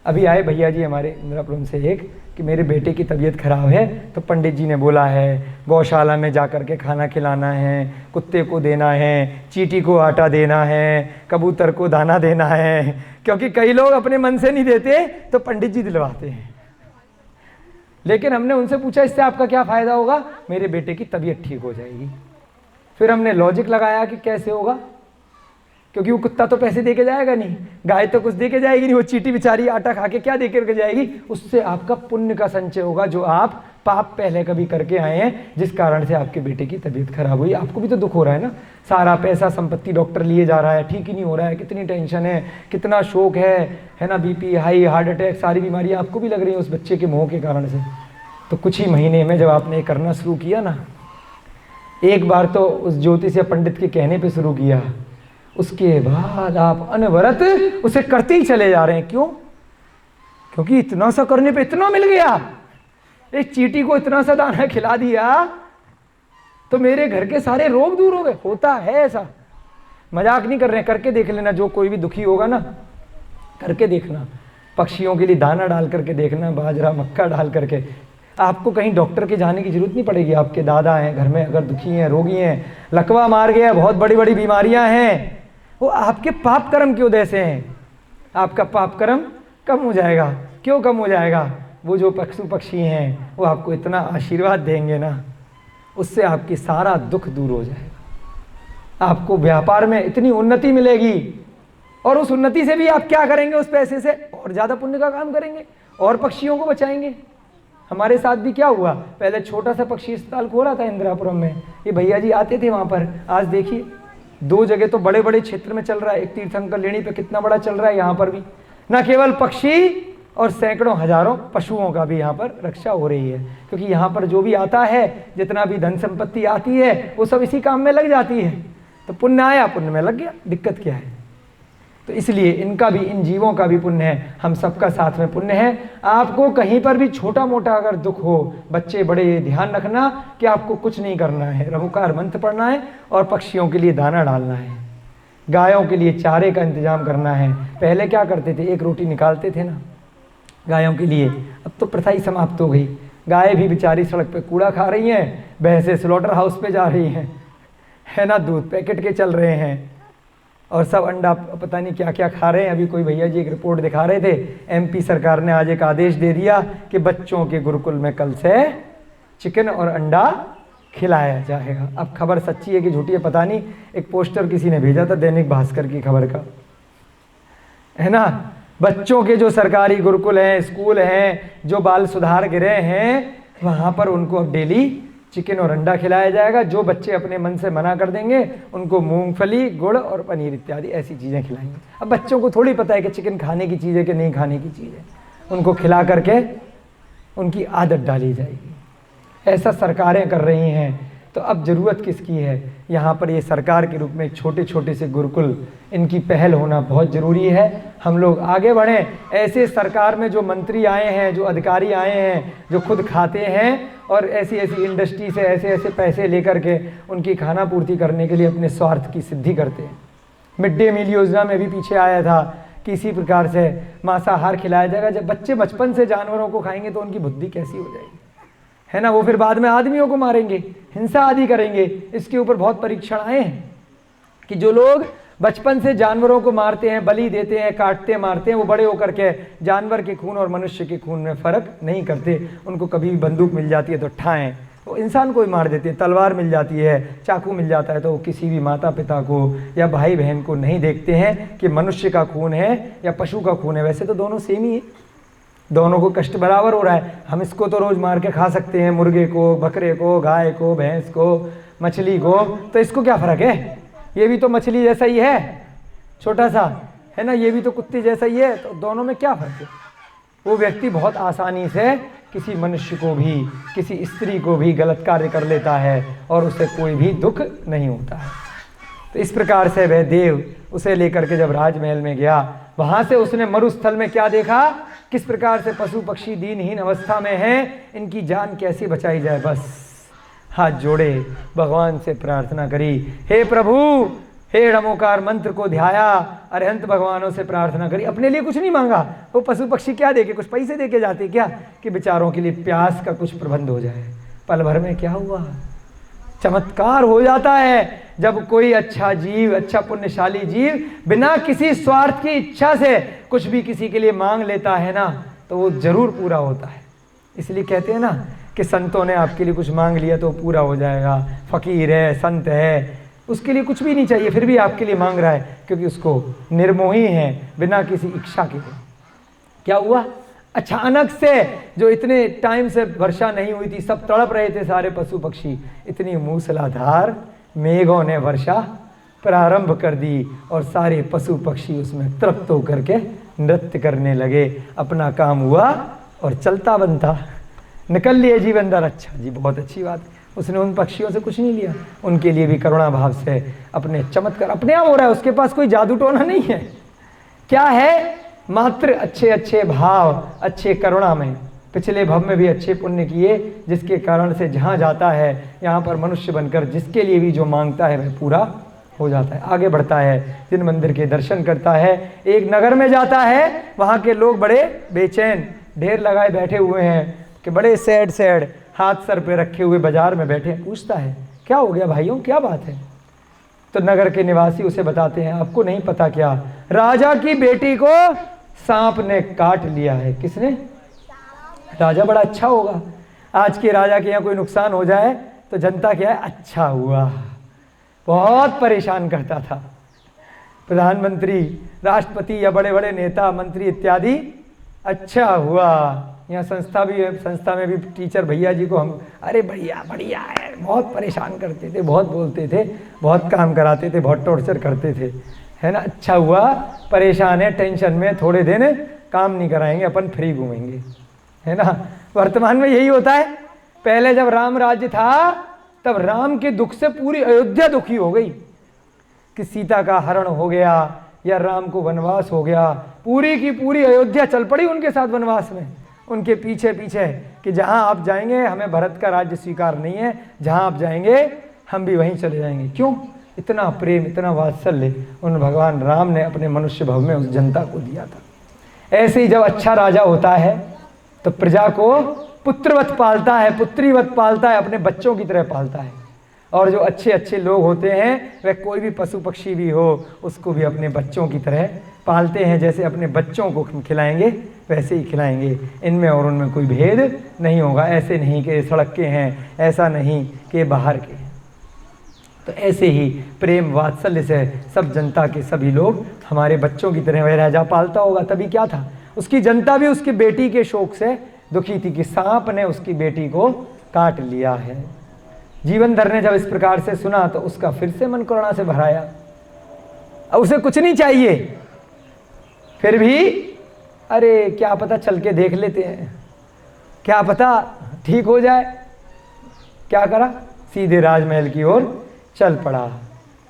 अभी आए भैया जी हमारे इंदिरापुरम से एक, कि मेरे बेटे की तबीयत खराब है, तो पंडित जी ने बोला है गौशाला में जा कर के खाना खिलाना है, कुत्ते को देना है, चींटी को आटा देना है, कबूतर को दाना देना है, क्योंकि कई लोग अपने मन से नहीं देते तो पंडित जी दिलवाते हैं। लेकिन हमने उनसे पूछा इससे आपका क्या फ़ायदा होगा? मेरे बेटे की तबीयत ठीक हो जाएगी। फिर हमने लॉजिक लगाया कि कैसे होगा, क्योंकि वो कुत्ता तो पैसे दे के जाएगा नहीं, गाय तो कुछ दे के जाएगी नहीं, वो चींटी बेचारी आटा खा के क्या दे करके जाएगी? उससे आपका पुण्य का संचय होगा, जो आप पाप पहले कभी करके आए हैं, जिस कारण से आपके बेटे की तबीयत खराब हुई। आपको भी तो दुख हो रहा है ना, सारा पैसा संपत्ति डॉक्टर लिए जा रहा है, ठीक ही नहीं हो रहा है, कितनी टेंशन है, कितना शोक है ना, बीपी हाई, हार्ट अटैक, सारी बीमारियां आपको भी लग रही हैं उस बच्चे के मोह के कारण से। तो कुछ ही महीने में जब आपने ये करना शुरू किया ना, एक बार तो उस ज्योतिषीय पंडित के कहने पे शुरू किया, उसके बाद आप अनवरत उसे करते ही चले जा रहे हैं। क्यों? क्योंकि इतना सा करने पे इतना मिल गया, एक चींटी को इतना सा दाना खिला दिया तो मेरे घर के सारे रोग दूर हो गए। होता है ऐसा, मजाक नहीं कर रहे हैं, करके देख लेना। जो कोई भी दुखी होगा ना, करके देखना, पक्षियों के लिए दाना डाल करके देखना, बाजरा मक्का डाल करके। आपको कहीं डॉक्टर के जाने की जरूरत नहीं पड़ेगी। आपके दादा हैं घर में, अगर दुखी हैं, रोगी हैं, लकवा मार गया, बहुत बड़ी बड़ी बीमारियां हैं, वो आपके पाप कर्म की वजह से हैं। आपका पाप कर्म कम हो जाएगा। क्यों कम हो जाएगा? वो जो पशु पक्षी हैं वो आपको इतना आशीर्वाद देंगे ना, उससे आपकी सारा दुख दूर हो जाएगा। आपको व्यापार में इतनी उन्नति मिलेगी, और उस उन्नति से भी आप क्या करेंगे? उस पैसे से और ज़्यादा पुण्य का काम करेंगे और पक्षियों को बचाएंगे। हमारे साथ भी क्या हुआ, पहले छोटा सा पक्षी अस्पताल खोला था इंदिरापुरम में, ये भैया जी आते थे वहाँ पर। आज देखिए 2 जगह तो बड़े बड़े क्षेत्र में चल रहा है, एक तीर्थंकर लेणी पे कितना बड़ा चल रहा है, यहाँ पर भी न केवल पक्षी और सैकड़ों हजारों पशुओं का भी यहाँ पर रक्षा हो रही है। क्योंकि यहाँ पर जो भी आता है, जितना भी धन संपत्ति आती है, वो सब इसी काम में लग जाती है। तो पुण्य आया, पुण्य में लग गया, दिक्कत क्या है? तो इसलिए इनका भी, इन जीवों का भी पुण्य है, हम सबका साथ में पुण्य है। आपको कहीं पर भी छोटा मोटा अगर दुख हो, बच्चे बड़े, ध्यान रखना कि आपको कुछ नहीं करना है, रघुकार मंत्र पढ़ना है और पक्षियों के लिए दाना डालना है, गायों के लिए चारे का इंतजाम करना है। पहले क्या करते थे, 1 रोटी निकालते थे ना गायों के लिए, अब तो प्रथा ही समाप्त हो गई। गाय भी बेचारी सड़क पे कूड़ा खा रही हैं, भैंसें स्लॉटर हाउस पे जा रही हैं, है ना, दूध पैकेट के चल रहे हैं, और सब अंडा पता नहीं क्या क्या खा रहे हैं। अभी कोई भैया जी एक रिपोर्ट दिखा रहे थे, एमपी सरकार ने आज एक आदेश दे दिया कि बच्चों के गुरुकुल में कल से चिकन और अंडा खिलाया जाएगा। अब खबर सच्ची है कि झूठी है पता नहीं, एक पोस्टर किसी ने भेजा था दैनिक भास्कर की खबर का, है ना। बच्चों के जो सरकारी गुरुकुल हैं, स्कूल हैं, जो बाल सुधार गृह हैं, वहाँ पर उनको अब डेली चिकन और अंडा खिलाया जाएगा। जो बच्चे अपने मन से मना कर देंगे उनको मूंगफली, गुड़ और पनीर इत्यादि ऐसी चीज़ें खिलाएंगे। अब बच्चों को थोड़ी पता है कि चिकन खाने की चीज़ है कि नहीं खाने की चीज़ है, उनको खिला करके उनकी आदत डाली जाएगी। ऐसा सरकारें कर रही हैं, तो अब ज़रूरत किसकी है? यहाँ पर ये सरकार के रूप में छोटे छोटे से गुरुकुल, इनकी पहल होना बहुत ज़रूरी है। हम लोग आगे बढ़ें। ऐसे सरकार में जो मंत्री आए हैं, जो अधिकारी आए हैं, जो खुद खाते हैं और ऐसी ऐसी इंडस्ट्री से ऐसे ऐसे पैसे लेकर के उनकी खाना पूर्ति करने के लिए अपने स्वार्थ की सिद्धि करते हैं। मिड डे मील योजना में भी पीछे आया था कि इसी प्रकार से मांसाहार खिलाया जाएगा। जब बच्चे बचपन से जानवरों को खाएंगे तो उनकी बुद्धि कैसी हो जाएगी, है ना। वो फिर बाद में आदमियों को मारेंगे, हिंसा आदि करेंगे। इसके ऊपर बहुत परीक्षण आए हैं कि जो लोग बचपन से जानवरों को मारते हैं, बलि देते हैं, काटते मारते हैं, वो बड़े होकर के जानवर के खून और मनुष्य के खून में फ़र्क नहीं करते। उनको कभी भी बंदूक मिल जाती है तो ठाएँ, वो इंसान को ही मार देते हैं। तलवार मिल जाती है, चाकू मिल जाता है तो वो किसी भी माता पिता को या भाई बहन को नहीं देखते हैं कि मनुष्य का खून है या पशु का खून है। वैसे तो दोनों सेम ही है, दोनों को कष्ट बराबर हो रहा है। हम इसको तो रोज़ मार के खा सकते हैं, मुर्गे को, बकरे को, गाय को, भैंस को, मछली को, तो इसको क्या फ़र्क है? ये भी तो मछली जैसा ही है, छोटा सा, है ना, ये भी तो कुत्ते जैसा ही है, तो दोनों में क्या फ़र्क है? वो व्यक्ति बहुत आसानी से किसी मनुष्य को भी, किसी स्त्री को भी गलत कार्य कर लेता है और उसे कोई भी दुख नहीं होता है। तो इस प्रकार से वह देव उसे लेकर के जब राजमहल में गया, वहाँ से उसने मरुस्थल में क्या देखा, किस प्रकार से पशु पक्षी दीनहीन अवस्था में हैं, इनकी जान कैसे बचाई जाए। बस हाथ जोड़े, भगवान से प्रार्थना करी, हे प्रभु, हे नमोकार मंत्र को ध्याया, अरिहंत भगवानों से प्रार्थना करी। अपने लिए कुछ नहीं मांगा। वो पशु पक्षी क्या देके, कुछ पैसे देके जाते क्या कि बेचारों के लिए प्यास का कुछ प्रबंध हो जाए। पल भर में क्या हुआ, चमत्कार हो जाता है। जब कोई अच्छा जीव, अच्छा पुण्यशाली जीव बिना किसी स्वार्थ की इच्छा से कुछ भी किसी के लिए मांग लेता है ना, तो वो जरूर पूरा होता है। इसलिए कहते हैं ना कि संतों ने आपके लिए कुछ मांग लिया तो पूरा हो जाएगा। फकीर है, संत है, उसके लिए कुछ भी नहीं चाहिए, फिर भी आपके लिए मांग रहा है, क्योंकि उसको निर्मोही है, बिना किसी इच्छा के। क्या हुआ? अचानक से जो इतने टाइम से वर्षा नहीं हुई थी, सब तड़प रहे थे सारे पशु पक्षी, इतनी मूसलाधार मेघों ने वर्षा प्रारंभ कर दी और सारे पशु पक्षी उसमें तृप्त होकर के नृत्य करने लगे। अपना काम हुआ और चलता बनता निकल लिए जीवन दर। अच्छा जी, बहुत अच्छी बात। उसने उन पक्षियों से कुछ नहीं लिया, उनके लिए भी करुणा भाव से अपने चमत्कार अपने आप हो रहा है। उसके पास कोई जादू टोना नहीं है। क्या है? मात्र अच्छे अच्छे भाव, अच्छे करुणा में। पिछले भव में भी अच्छे पुण्य किए, जिसके कारण से जहाँ जाता है यहाँ पर मनुष्य बनकर जिसके लिए भी जो मांगता है वह पूरा हो जाता है, आगे बढ़ता है। जिन मंदिर के दर्शन करता है, एक नगर में जाता है, वहाँ के लोग बड़े बेचैन ढेर लगाए बैठे हुए हैं कि बड़े सैड हाथ सर पे रखे हुए बाजार में बैठे। पूछता है क्या हो गया भाइयों, क्या बात है? तो नगर के निवासी उसे बताते हैं, आपको नहीं पता क्या, राजा की बेटी को सांप ने काट लिया है। किसने? राजा बड़ा अच्छा होगा, आज के राजा के यहाँ कोई नुकसान हो जाए तो जनता क्या है, अच्छा हुआ। बहुत परेशान करता था प्रधानमंत्री, राष्ट्रपति या बड़े बड़े नेता मंत्री इत्यादि। अच्छा हुआ। यहाँ संस्था भी है, संस्था में भी टीचर भैया जी को हम अरे बढ़िया बढ़िया है, बहुत परेशान करते थे, बहुत बोलते थे, बहुत काम कराते थे, बहुत टॉर्चर करते थे, है ना। अच्छा हुआ, परेशान है, टेंशन में, थोड़े दिन काम नहीं कराएंगे, अपन फ्री घूमेंगे, है ना। वर्तमान में यही होता है। पहले जब राम राज्य था तब राम के दुख से पूरी अयोध्या दुखी हो गई कि सीता का हरण हो गया या राम को वनवास हो गया। पूरी की पूरी अयोध्या चल पड़ी उनके साथ वनवास में, उनके पीछे पीछे कि जहां आप जाएंगे हमें भरत का राज्य स्वीकार नहीं है, जहां आप जाएंगे हम भी वहीं चले जाएंगे। क्यों? इतना प्रेम, इतना वात्सल्य उन भगवान राम ने अपने मनुष्य भव में उस जनता को दिया था। ऐसे ही जब अच्छा राजा होता है तो प्रजा को पुत्रवत पालता है, पुत्रीवत पालता है, अपने बच्चों की तरह पालता है। और जो अच्छे अच्छे लोग होते हैं वह कोई भी पशु पक्षी भी हो उसको भी अपने बच्चों की तरह पालते हैं। जैसे अपने बच्चों को खिलाएंगे वैसे ही खिलाएंगे, इनमें और उनमें कोई भेद नहीं होगा। ऐसे नहीं कि सड़क के हैं, ऐसा नहीं कि बाहर के हैं। तो ऐसे ही प्रेम वात्सल्य से सब जनता के सभी लोग हमारे बच्चों की तरह वह राजा पालता होगा। तभी क्या था, उसकी जनता भी उसकी बेटी के शोक से दुखी थी कि सांप ने उसकी बेटी को काट लिया है। जीवनधर ने जब इस प्रकार से सुना तो उसका फिर से मन करुणा से भराया। अब उसे कुछ नहीं चाहिए, फिर भी अरे क्या पता चल के देख लेते हैं, क्या पता ठीक हो जाए। क्या करा? सीधे राजमहल की ओर चल पड़ा।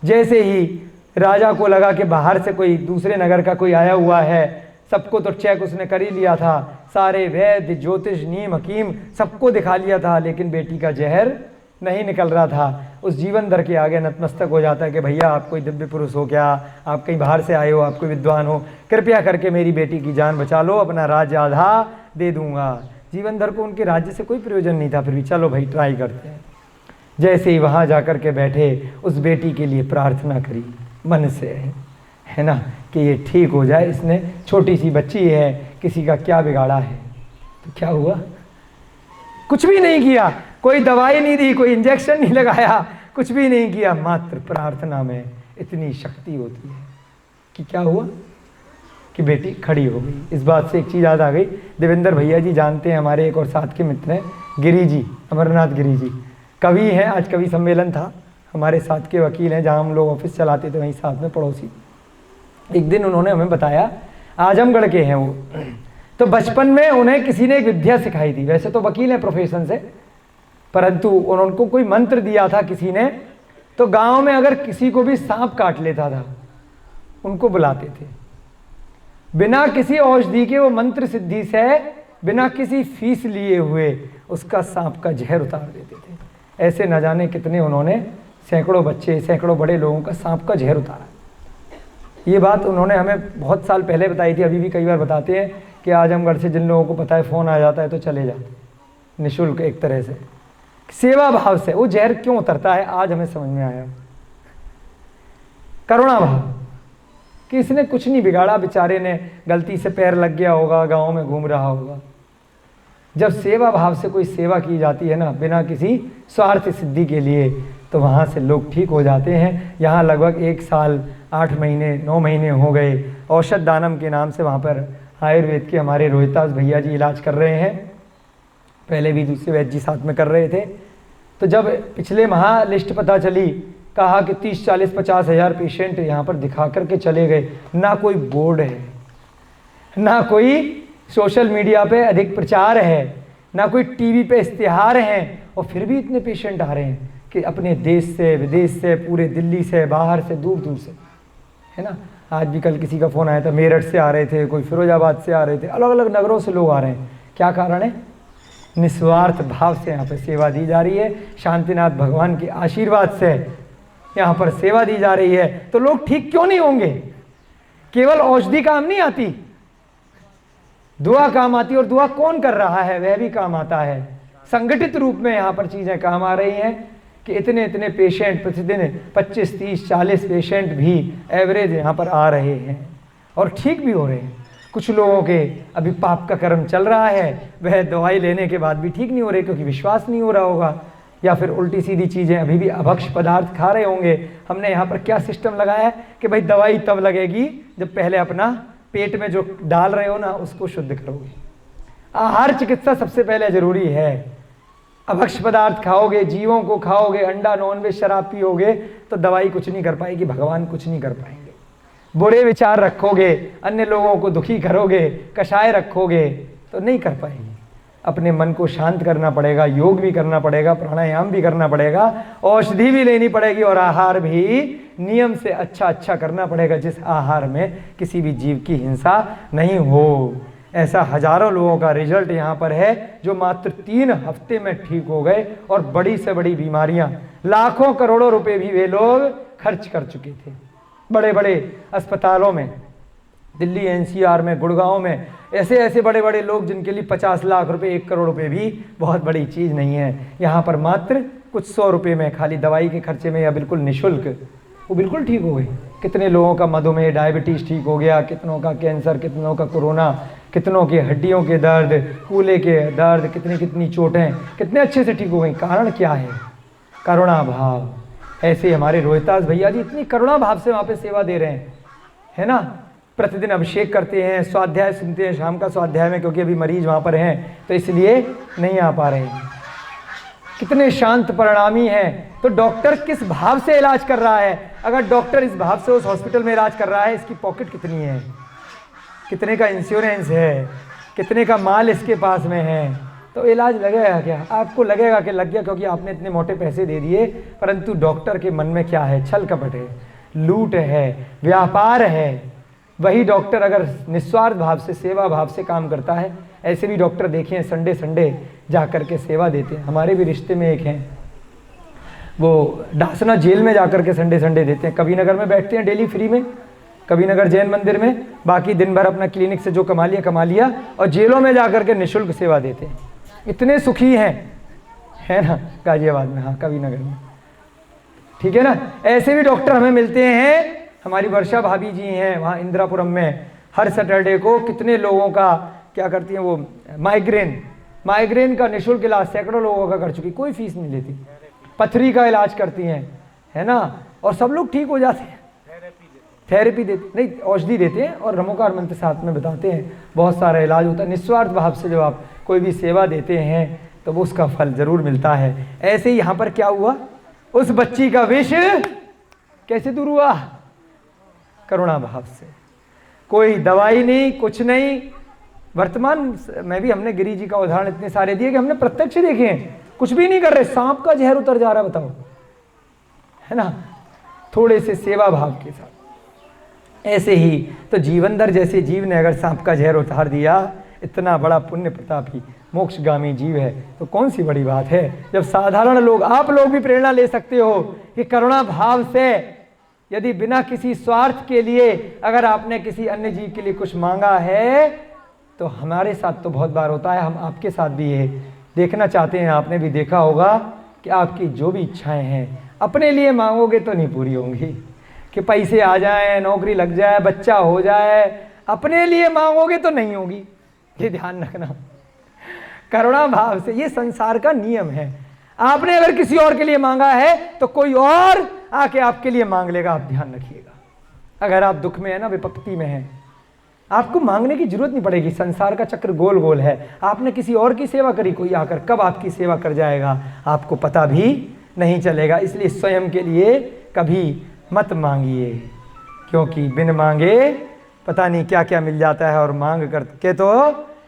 जैसे ही राजा को लगा कि बाहर से कोई दूसरे नगर का कोई आया हुआ है, सबको तो चेक उसने कर ही लिया था, सारे वैद्य ज्योतिष नीम हकीम सबको दिखा लिया था, लेकिन बेटी का जहर नहीं निकल रहा था। उस जीवनधर के आगे नतमस्तक हो जाता है कि भैया आप कोई दिव्य पुरुष हो क्या, आप कहीं बाहर से आए हो, आप कोई विद्वान हो, कृपया करके मेरी बेटी की जान बचा लो, अपना राज्य आधा दे दूंगा। जीवनधर को उनके राज्य से कोई प्रयोजन नहीं था, फिर भी चलो भाई ट्राई करते हैं। जैसे ही वहाँ जा कर के बैठे, उस बेटी के लिए प्रार्थना करी मन से, है ना, कि ये ठीक हो जाए। इसने छोटी सी बच्ची है, किसी का क्या बिगाड़ा है। तो क्या हुआ? कुछ भी नहीं किया, कोई दवाई नहीं दी, कोई इंजेक्शन नहीं लगाया, कुछ भी नहीं किया। मात्र प्रार्थना में इतनी शक्ति होती है कि क्या हुआ कि बेटी खड़ी हो गई। इस बात से एक चीज़ याद आ गई, देवेंद्र भैया जी जानते हैं, हमारे एक और साथ के मित्र हैं, गिरी जी, अमरनाथ गिरी जी, कवि हैं। आज कवि सम्मेलन था, हमारे साथ के वकील हैं, जहाँ हम लोग ऑफिस चलाते थे वहीं साथ में पड़ोसी। एक दिन उन्होंने हमें बताया, आजमगढ़ के हैं वो, तो बचपन में उन्हें किसी ने एक विद्या सिखाई थी। वैसे तो वकील हैं प्रोफेशन से, परंतु उनको कोई मंत्र दिया था किसी ने। तो गांव में अगर किसी को भी सांप काट लेता था, उनको बुलाते थे, बिना किसी औषधि के वो मंत्र सिद्धि से, बिना किसी फीस लिए हुए उसका सांप का जहर उतार देते थे। ऐसे न जाने कितने उन्होंने सैकड़ों बच्चे, सैकड़ों बड़े लोगों का सांप का जहर उतारा। ये बात उन्होंने हमें बहुत साल पहले बताई थी, अभी भी कई बार बताते हैं कि आजमगढ़ से जिन लोगों को पता है फ़ोन आ जाता है तो चले जाते निःशुल्क, एक तरह से सेवा भाव से। वो जहर क्यों उतरता है आज हमें समझ में आया। करुणा भाव कि इसने कुछ नहीं बिगाड़ा, बेचारे ने गलती से पैर लग गया होगा, गाँव में घूम रहा होगा। जब सेवा भाव से कोई सेवा की जाती है ना, बिना किसी स्वार्थ सिद्धि के लिए, तो वहाँ से लोग ठीक हो जाते हैं। यहाँ लगभग 1 साल 8 महीने 9 महीने हो गए औषध दानम के नाम से वहाँ पर आयुर्वेद के हमारे रोहितास भैया जी इलाज कर रहे हैं। पहले भी दूसरे वैद्य जी साथ में कर रहे थे। तो जब पिछले माह लिस्ट पता चली, कहा कि 30, 40, 50 हज़ार पेशेंट यहाँ पर दिखा करके चले गए। ना कोई बोर्ड है, ना कोई सोशल मीडिया पे अधिक प्रचार है, ना कोई टीवी पे इश्तिहार हैं, और फिर भी इतने पेशेंट आ रहे हैं कि अपने देश से, विदेश से, पूरे दिल्ली से, बाहर से, दूर दूर से, है ना। आज भी कल किसी का फ़ोन आया था, मेरठ से आ रहे थे, कोई फिरोजाबाद से आ रहे थे, अलग अलग नगरों से लोग आ रहे हैं। क्या कारण है? निस्वार्थ भाव से यहाँ पर सेवा दी जा रही है। शांतिनाथ भगवान के आशीर्वाद से यहाँ पर सेवा दी जा रही है। तो लोग ठीक क्यों नहीं होंगे? केवल औषधि काम नहीं आती, दुआ काम आती। और दुआ कौन कर रहा है? वह भी काम आता है। संगठित रूप में यहाँ पर चीज़ें काम आ रही हैं कि इतने इतने पेशेंट प्रतिदिन 25, 30, 40 पेशेंट भी एवरेज यहाँ पर आ रहे हैं और ठीक भी हो रहे हैं। कुछ लोगों के अभी पाप का कर्म चल रहा है, वह दवाई लेने के बाद भी ठीक नहीं हो रहे, क्योंकि विश्वास नहीं हो रहा होगा, या फिर उल्टी सीधी चीज़ें अभी भी अभक्ष पदार्थ खा रहे होंगे। हमने यहाँ पर क्या सिस्टम लगाया है कि भाई दवाई तब लगेगी जब पहले अपना पेट में जो डाल रहे हो ना उसको शुद्ध करोगे। आहार चिकित्सा सबसे पहले ज़रूरी है। अभक्ष पदार्थ खाओगे, जीवों को खाओगे, अंडा नॉनवेज शराब पियोगे, तो दवाई कुछ नहीं कर पाएगी, भगवान कुछ नहीं कर पाएंगे। बुरे विचार रखोगे, अन्य लोगों को दुखी करोगे, कषाय रखोगे, तो नहीं कर पाएंगे। अपने मन को शांत करना पड़ेगा, योग भी करना पड़ेगा, प्राणायाम भी करना पड़ेगा, औषधि भी लेनी पड़ेगी, और आहार भी नियम से अच्छा करना पड़ेगा, जिस आहार में किसी भी जीव की हिंसा नहीं हो। ऐसा हजारों लोगों का रिजल्ट यहाँ पर है जो मात्र 3 हफ्ते में ठीक हो गए, और बड़ी से बड़ी बीमारियाँ, लाखों करोड़ों रुपए भी वे लोग खर्च कर चुके थे बड़े बड़े अस्पतालों में, दिल्ली एनसीआर में, गुड़गांव में। ऐसे ऐसे बड़े बड़े लोग जिनके लिए 50 लाख रुपए, 1 करोड़ रुपए भी बहुत बड़ी चीज़ नहीं है। यहाँ पर मात्र कुछ 100 रुपये में, खाली दवाई के खर्चे में, या बिल्कुल निःशुल्क, वो बिल्कुल ठीक हो गए। कितने लोगों का मधुमेह, डायबिटीज़ ठीक हो गया, कितनों का कैंसर, कितनों का कोरोना, कितनों के हड्डियों के दर्द, कूल्हे के दर्द, कितनी कितनी चोटें कितने अच्छे से ठीक हो गई। कारण क्या है? करुणा भाव। ऐसे हमारे रोहितास भैया जी इतनी करुणा भाव से वहाँ पे सेवा दे रहे हैं, है ना। प्रतिदिन अभिषेक करते हैं, स्वाध्याय सुनते हैं शाम का स्वाध्याय में, क्योंकि अभी मरीज वहाँ पर हैं तो इसलिए नहीं आ पा रहे हैं। कितने शांत परिणामी हैं। तो डॉक्टर किस भाव से इलाज कर रहा है? अगर डॉक्टर इस भाव से उस हॉस्पिटल में इलाज कर रहा है, इसकी पॉकेट कितनी है, कितने का इंश्योरेंस है, कितने का माल इसके पास में है, तो इलाज लगेगा क्या? आपको लगेगा कि लग गया क्योंकि आपने इतने मोटे पैसे दे दिए, परंतु डॉक्टर के मन में क्या है? छल कपट है, लूट है, व्यापार है। वही डॉक्टर अगर निस्वार्थ भाव से, सेवा भाव से काम करता है, ऐसे भी डॉक्टर देखे हैं संडे संडे जा कर के सेवा देते हैं। हमारे भी रिश्ते में एक हैं, वो डासना जेल में जा कर के संडे संडे देते हैं। कभी नगर में बैठते हैं डेली फ्री में, कभी नगर जैन मंदिर में, बाकी दिन भर अपना क्लिनिक से जो कमा लिया, और जेलों में जा कर के निःशुल्क सेवा देते हैं। इतने सुखी हैं, है ना, गाजियाबाद में, हाँ कभी नगर में, ठीक है ना। ऐसे भी डॉक्टर हमें मिलते हैं। हमारी वर्षा भाभी जी हैं वहाँ इंदिरापुरम में, हर सैटरडे को कितने लोगों का क्या करती हैं वो, माइग्रेन का निःशुल्क इलाज सैकड़ों लोगों का कर चुकी, कोई फीस नहीं लेती। पथरी का इलाज करती हैं, है ना, और सब लोग ठीक हो जाते हैं। थेरेपी देते नहीं, औषधि देते हैं और रमोकार मंत्र साथ में बताते हैं। बहुत सारा इलाज होता है। निस्वार्थ भाव से जब आप कोई भी सेवा देते हैं तो वो उसका फल ज़रूर मिलता है। ऐसे ही यहाँ पर क्या हुआ, उस बच्ची का विष कैसे दूर हुआ? करुणा भाव से। कोई दवाई नहीं, कुछ नहीं। वर्तमान में भी हमने गिरी जी का उदाहरण इतने सारे दिए कि हमने प्रत्यक्ष देखे हैं, कुछ भी नहीं कर रहे, सांप का जहर उतर जा रहा, बताओ, है ना, थोड़े से सेवा भाव के साथ। ऐसे ही तो जीवनधर जैसे जीव ने अगर सांप का जहर उतार दिया, इतना बड़ा पुण्य प्रतापी मोक्षगामी जीव है, तो कौन सी बड़ी बात है जब साधारण लोग, आप लोग भी प्रेरणा ले सकते हो कि करुणा भाव से यदि बिना किसी स्वार्थ के लिए अगर आपने किसी अन्य जीव के लिए कुछ मांगा है, तो हमारे साथ तो बहुत बार होता है, हम आपके साथ भी ये देखना चाहते हैं। आपने भी देखा होगा कि आपकी जो भी इच्छाएं हैं अपने लिए मांगोगे तो नहीं पूरी होंगी, कि पैसे आ जाएं, नौकरी लग जाए, बच्चा हो जाए, अपने लिए मांगोगे तो नहीं होगी। ये ध्यान रखना। करुणा भाव से। ये संसार का नियम है। आपने अगर किसी और के लिए मांगा है तो कोई और आके आपके लिए मांग लेगा, आप ध्यान रखिएगा। अगर आप दुख में है ना, विपत्ति में है, आपको मांगने की जरूरत नहीं पड़ेगी। संसार का चक्र गोल गोल है। आपने किसी और की सेवा करी, कोई आकर कब आपकी सेवा कर जाएगा आपको पता भी नहीं चलेगा। इसलिए स्वयं के लिए कभी मत मांगिए, क्योंकि बिन मांगे पता नहीं क्या क्या मिल जाता है, और मांग करके तो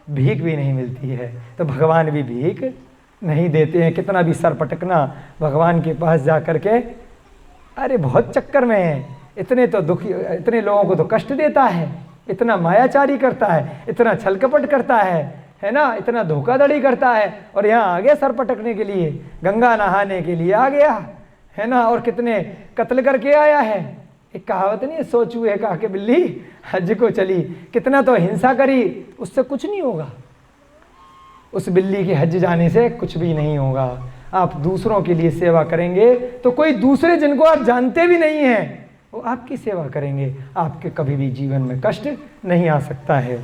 भीख भी नहीं मिलती है। तो भगवान भी भीख नहीं देते हैं। कितना भी सर पटकना भगवान के पास जा कर के, अरे बहुत चक्कर में है, इतने तो दुखी, इतने लोगों को तो कष्ट देता है, इतना मायाचारी करता है, इतना छल कपट करता है ना, इतना धोखाधड़ी करता है, और यहाँ आ गया सर पटकने के लिए, गंगा नहाने के लिए आ गया है ना, और कितने कत्ल करके आया है। एक कहावत नहीं है, सो चूहे खा के बिल्ली हज को चली। कितना तो हिंसा करी, उससे कुछ नहीं होगा। उस बिल्ली के हज जाने से कुछ भी नहीं होगा। आप दूसरों के लिए सेवा करेंगे तो कोई दूसरे जिनको आप जानते भी नहीं हैं वो आपकी सेवा करेंगे, आपके कभी भी जीवन में कष्ट नहीं आ सकता है।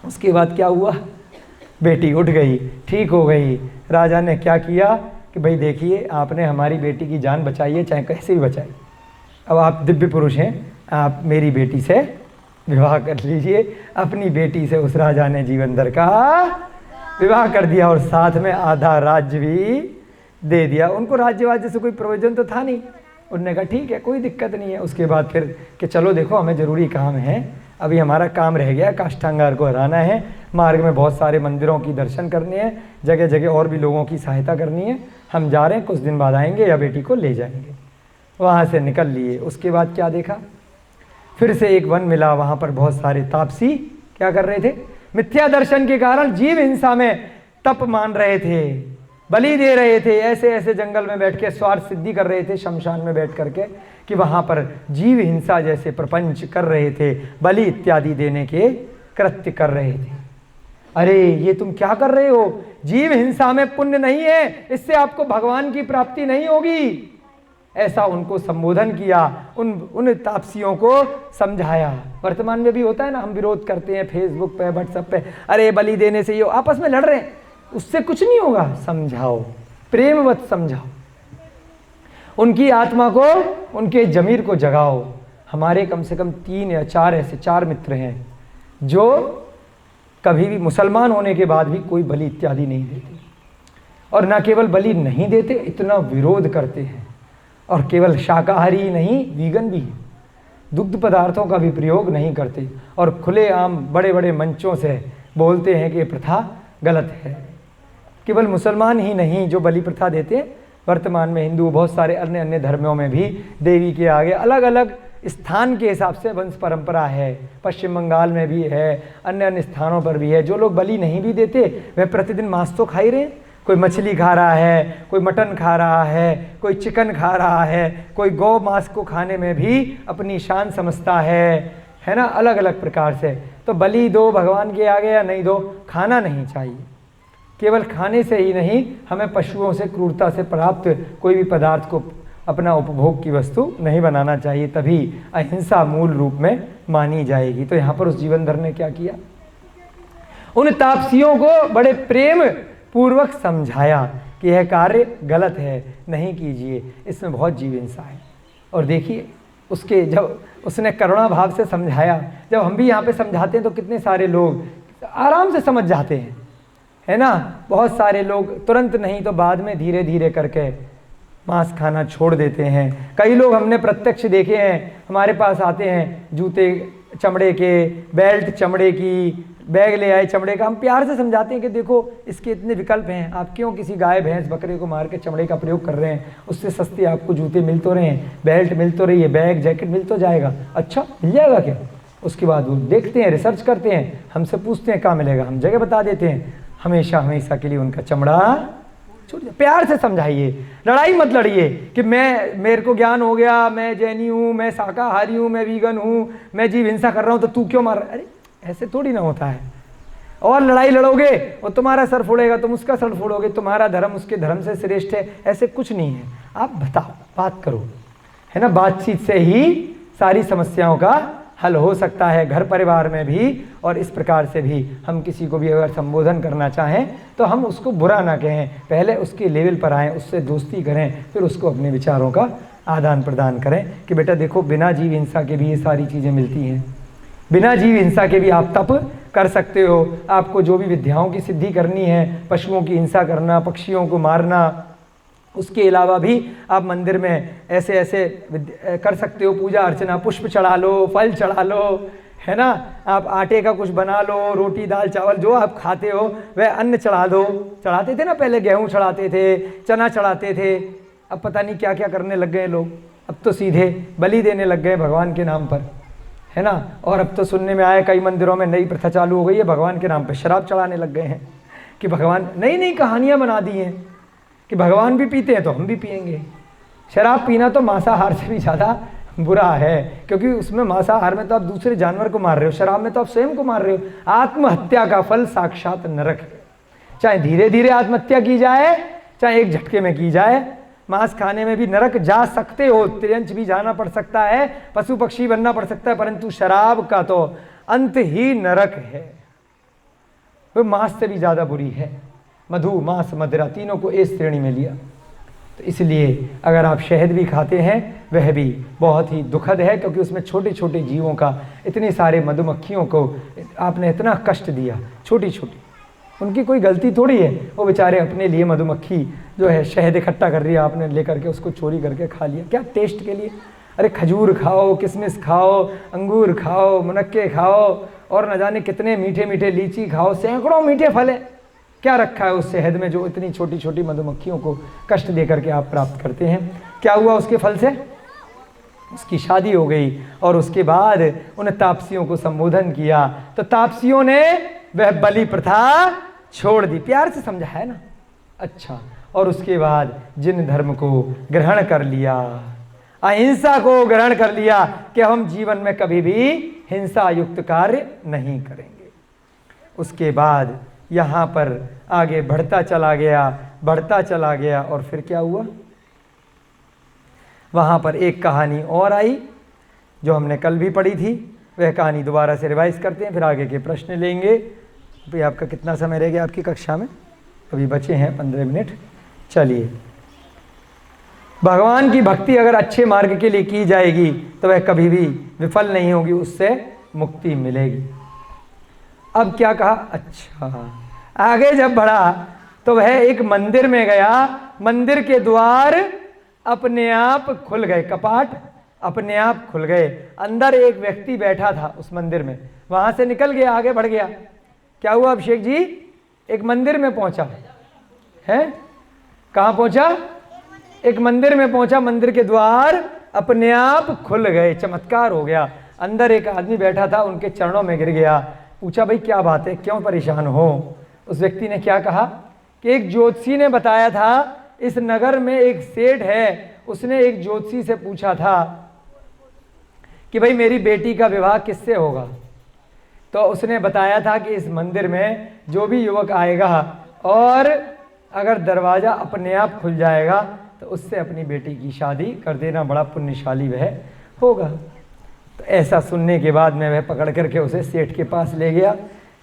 उसके बाद क्या हुआ, बेटी उठ गई, ठीक हो गई। राजा ने क्या किया कि भाई देखिए, आपने हमारी बेटी की जान बचाई है, चाहे कैसे भी बचाई, अब आप दिव्य पुरुष हैं, आप मेरी बेटी से विवाह कर लीजिए। अपनी बेटी से उस राजा ने जीवन भर का विवाह कर दिया, और साथ में आधा राज्य भी दे दिया। उनको राज्य वाज्य से कोई प्रयोजन तो था नहीं। उन्होंने कहा ठीक है, कोई दिक्कत नहीं है। उसके बाद फिर कि चलो देखो, हमें ज़रूरी काम है, अभी हमारा काम रह गया, काष्ठांगार को हराना है, मार्ग में बहुत सारे मंदिरों की दर्शन करने हैं, जगह जगह और भी लोगों की सहायता करनी है, हम जा रहे हैं, कुछ दिन बाद आएंगे या बेटी को ले जाएंगे। वहाँ से निकल लिए। उसके बाद क्या देखा, फिर से एक वन मिला, वहाँ पर बहुत सारे तापसी क्या कर रहे थे, मिथ्या दर्शन के कारण जीव हिंसा में तप मान रहे थे, बलि दे रहे थे, ऐसे ऐसे जंगल में बैठ के स्वार्थ सिद्धि कर रहे थे, शमशान में बैठ करके, कि वहाँ पर जीव हिंसा जैसे प्रपंच कर रहे थे, बलि इत्यादि देने के कृत्य कर रहे थे। अरे ये तुम क्या कर रहे हो, जीव हिंसा में पुण्य नहीं है, इससे आपको भगवान की प्राप्ति नहीं होगी। ऐसा उनको संबोधन किया, उन तापसियों को समझाया। वर्तमान में भी होता है ना, हम विरोध करते हैं फेसबुक पे, व्हाट्सएप पे, अरे बलि देने से ये आपस में लड़ रहे हैं, उससे कुछ नहीं होगा। समझाओ, प्रेमवत समझाओ, उनकी आत्मा को, उनके जमीर को जगाओ। हमारे कम से कम 3 या 4 ऐसे 4 मित्र हैं जो कभी भी मुसलमान होने के बाद भी कोई बलि इत्यादि नहीं देते, और न केवल बलि नहीं देते, इतना विरोध करते हैं। और केवल शाकाहारी ही नहीं, वीगन भी, दुग्ध पदार्थों का भी प्रयोग नहीं करते, और खुलेआम बड़े बड़े मंचों से बोलते हैं कि ये प्रथा गलत है। केवल मुसलमान ही नहीं जो बलि प्रथा देते हैं, वर्तमान में हिंदू, बहुत सारे अन्य अन्य धर्मों में भी देवी के आगे अलग अलग स्थान के हिसाब से वंश परंपरा है। पश्चिम बंगाल में भी है, अन्य अन्य स्थानों पर भी है। जो लोग बलि नहीं भी देते वह प्रतिदिन मांस तो खा ही रहे हैं। कोई मछली खा रहा है, कोई मटन खा रहा है, कोई चिकन खा रहा है, कोई गौ मांस को खाने में भी अपनी शान समझता है ना, अलग अलग प्रकार से। तो बलि दो भगवान के आगे या नहीं दो, खाना नहीं चाहिए। केवल खाने से ही नहीं, हमें पशुओं से क्रूरता से प्राप्त कोई भी पदार्थ को अपना उपभोग की वस्तु नहीं बनाना चाहिए, तभी अहिंसा मूल रूप में मानी जाएगी। तो यहाँ पर उस जीवनधर ने क्या किया, उन तापसियों को बड़े प्रेम पूर्वक समझाया कि यह कार्य गलत है, नहीं कीजिए, इसमें बहुत जीव हिंसा है। और देखिए उसके जब उसने करुणा भाव से समझाया, जब हम भी यहाँ पे समझाते हैं तो कितने सारे लोग आराम से समझ जाते हैं, है ना। बहुत सारे लोग तुरंत नहीं तो बाद में धीरे धीरे करके मांस खाना छोड़ देते हैं। कई लोग हमने प्रत्यक्ष देखे हैं, हमारे पास आते हैं, जूते चमड़े के, बेल्ट चमड़े की, बैग ले आए चमड़े का। हम प्यार से समझाते हैं कि देखो इसके इतने विकल्प हैं, आप क्यों किसी गाय भैंस बकरे को मार के चमड़े का प्रयोग कर रहे हैं, उससे सस्ते आपको जूते मिल तो रहे हैं, बेल्ट मिल तो रही है, बैग जैकेट मिल तो जाएगा। अच्छा मिल जाएगा क्या? उसके बाद वो देखते हैं, रिसर्च करते हैं, हमसे पूछते हैं कहाँ मिलेगा, हम जगह बता देते हैं। हमेशा हमेशा के लिए उनका चमड़ा छूट जाए। प्यार से समझाइए, लड़ाई मत लड़िए कि मेरे को ज्ञान हो गया, मैं जैनी हूँ, मैं शाकाहारी हूँ, मैं वीगन हूँ, मैं जीव हिंसा कर रहा हूँ तो तू क्यों मार। अरे ऐसे थोड़ी ना होता है। और लड़ाई लड़ोगे और तुम्हारा सर फोड़ेगा, तुम उसका सर फोड़ोगे, तुम्हारा धर्म उसके धर्म से श्रेष्ठ है, ऐसे कुछ नहीं है। आप बताओ, बात करो, है ना। बातचीत से ही सारी समस्याओं का हल हो सकता है घर परिवार में भी, और इस प्रकार से भी हम किसी को भी अगर संबोधन करना चाहें तो हम उसको बुरा ना कहें, पहले उसके लेवल पर आएँ, उससे दोस्ती करें, फिर उसको अपने विचारों का आदान प्रदान करें कि बेटा देखो बिना जीव हिंसा के भी ये सारी चीज़ें मिलती हैं, बिना जीव हिंसा के भी आप तप कर सकते हो। आपको जो भी विद्याओं की सिद्धि करनी है, पशुओं की हिंसा करना, पक्षियों को मारना, उसके अलावा भी आप मंदिर में ऐसे ऐसे कर सकते हो, पूजा अर्चना, पुष्प चढ़ा लो, फल चढ़ा लो, है ना, आप आटे का कुछ बना लो, रोटी दाल चावल जो आप खाते हो वह अन्न चढ़ा दो। चढ़ाते थे ना पहले, गेहूँ चढ़ाते थे, चना चढ़ाते थे, अब पता नहीं क्या क्या करने लग गए लोग, अब तो सीधे बलि देने लग गए भगवान के नाम पर, है ना। और अब तो सुनने में आया कई मंदिरों में नई प्रथा चालू हो गई है, भगवान के नाम पर शराब चढ़ाने लग गए हैं कि भगवान, नई नई कहानियाँ बना दी हैं कि भगवान भी पीते हैं तो हम भी पिएंगे। शराब पीना तो मांसाहार से भी ज़्यादा बुरा है, क्योंकि उसमें मांसाहार में तो आप दूसरे जानवर को मार रहे हो, शराब में तो आप स्वयं को मार रहे हो। आत्महत्या का फल साक्षात नरक है, चाहे धीरे धीरे आत्महत्या की जाए, चाहे एक झटके में की जाए। मांस खाने में भी नरक जा सकते हो, त्रियंच भी जाना पड़ सकता है, पशु पक्षी बनना पड़ सकता है, परंतु शराब का तो अंत ही नरक है, वो मांस से भी ज़्यादा बुरी है। मधु, मांस, मदिरा तीनों को इस श्रेणी में लिया। तो इसलिए अगर आप शहद भी खाते हैं वह भी बहुत ही दुखद है, क्योंकि उसमें छोटे छोटे जीवों का, इतने सारे मधुमक्खियों को आपने इतना कष्ट दिया, छोटी छोटी, उनकी कोई गलती थोड़ी है, वो बेचारे अपने लिए मधुमक्खी जो है शहद इकट्ठा कर रही है, आपने लेकर के उसको चोरी करके खा लिया, क्या टेस्ट के लिए। अरे खजूर खाओ, किशमिश खाओ, अंगूर खाओ, मुनक्के खाओ, और न जाने कितने मीठे मीठे लीची खाओ, सैकड़ों मीठे फल है, क्या रखा है उस शहद में जो इतनी छोटी छोटी मधुमक्खियों को कष्ट दे करके आप प्राप्त करते हैं। क्या हुआ उसके फल से? उसकी शादी हो गई, और उसके बाद उन तापसियों को संबोधन किया तो तापसियों ने वह बलि प्रथा छोड़ दी, प्यार से समझा है ना। अच्छा, और उसके बाद जिन धर्म को ग्रहण कर लिया, अहिंसा को ग्रहण कर लिया कि हम जीवन में कभी भी हिंसा युक्त कार्य नहीं करेंगे, उसके बाद यहाँ पर आगे बढ़ता चला गया, और फिर क्या हुआ, वहाँ पर एक कहानी और आई जो हमने कल भी पढ़ी थी, वह कहानी दोबारा से रिवाइज करते हैं, फिर आगे के प्रश्न लेंगे। तो आपका कितना समय रह गया आपकी कक्षा में? अभी बचे हैं 15 मिनट। चलिए, भगवान की भक्ति अगर अच्छे मार्ग के लिए की जाएगी तो वह कभी भी विफल नहीं होगी, उससे मुक्ति मिलेगी। अब क्या कहा? अच्छा, आगे जब बढ़ा तो वह एक मंदिर में गया, मंदिर के द्वार अपने आप खुल गए, कपाट अपने आप खुल गए, अंदर एक व्यक्ति बैठा था उस मंदिर में, वहां से निकल गया, आगे बढ़ गया। क्या हुआ अभिषेक जी? एक मंदिर में पहुंचा है, कहां पहुंचा? एक मंदिर में पहुंचा, मंदिर के द्वार अपने आप खुल गए, चमत्कार हो गया। अंदर एक आदमी बैठा था, उनके चरणों में गिर गया, पूछा भाई क्या बात है, क्यों परेशान हो? उस व्यक्ति ने क्या कहा कि एक ज्योतिषी ने बताया था, इस नगर में एक सेठ है, उसने एक ज्योतिषी से पूछा था कि भाई मेरी बेटी का विवाह किससे होगा। तो उसने बताया था कि इस मंदिर में जो भी युवक आएगा और अगर दरवाज़ा अपने आप खुल जाएगा तो उससे अपनी बेटी की शादी कर देना, बड़ा पुण्यशाली वह होगा। तो ऐसा सुनने के बाद मैं वह पकड़ करके उसे सेठ के पास ले गया।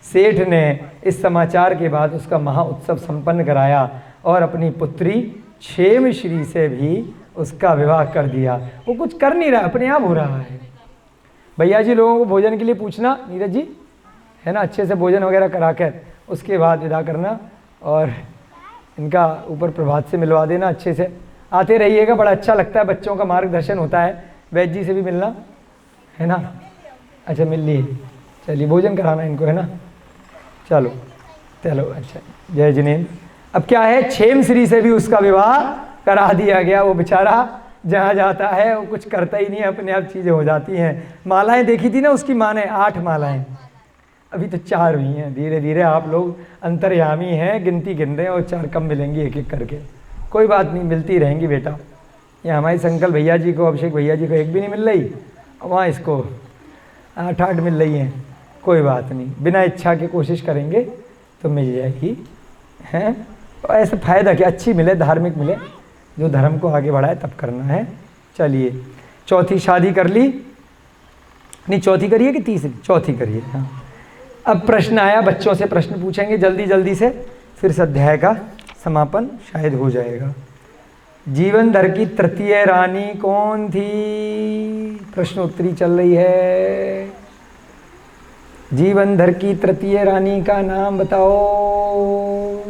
सेठ ने इस समाचार के बाद उसका महा उत्सव संपन्न कराया और अपनी पुत्री क्षेमश्री से भी उसका विवाह कर दिया। वो कुछ कर नहीं रहा, अपने आप हो रहा है। भैया जी लोगों को भोजन के लिए पूछना, नीरज जी, है ना, अच्छे से भोजन वगैरह करा कर उसके बाद विदा करना, और इनका ऊपर प्रभात से मिलवा देना, अच्छे से आते रहिएगा, बड़ा अच्छा लगता है, बच्चों का मार्गदर्शन होता है। वैद्य जी से भी मिलना, है ना, अच्छा मिल लिए, चलिए भोजन कराना इनको, है ना, चलो चलो, अच्छा जय जिनेन्द्र। अब क्या है, क्षेमश्री से भी उसका विवाह करा दिया गया। वो बेचारा जहाँ जाता है वो कुछ करता ही नहीं, अपने आप चीज़ें हो जाती हैं। मालाएं देखी थी ना उसकी माँ ने, 8 मालाएं, अभी तो 4 हुई हैं। धीरे धीरे आप लोग अंतर्यामी हैं, गिनती गिन रहे हैं, और 4 कम मिलेंगी एक एक करके। कोई बात नहीं, मिलती रहेंगी बेटा। ये हमारे संकल्प भैया जी को, अभिषेक भैया जी को एक भी नहीं मिल रही, वहाँ इसको 8 मिल रही हैं। कोई बात नहीं, बिना इच्छा के कोशिश करेंगे तो मिल जाएगी, हैं। तो ऐसे फ़ायदा क्या, अच्छी मिले, धार्मिक मिले, जो धर्म को आगे बढ़ाए तब करना है। चलिए, चौथी शादी कर ली, नहीं, चौथी करिए कि तीसरी? चौथी करिए। हाँ, अब प्रश्न आया, बच्चों से प्रश्न पूछेंगे जल्दी जल्दी से, फिर इस अध्याय का समापन शायद हो जाएगा। जीवनधर की तृतीय रानी कौन थी? प्रश्नोत्तरी चल रही है। जीवनधर की तृतीय रानी का नाम बताओ।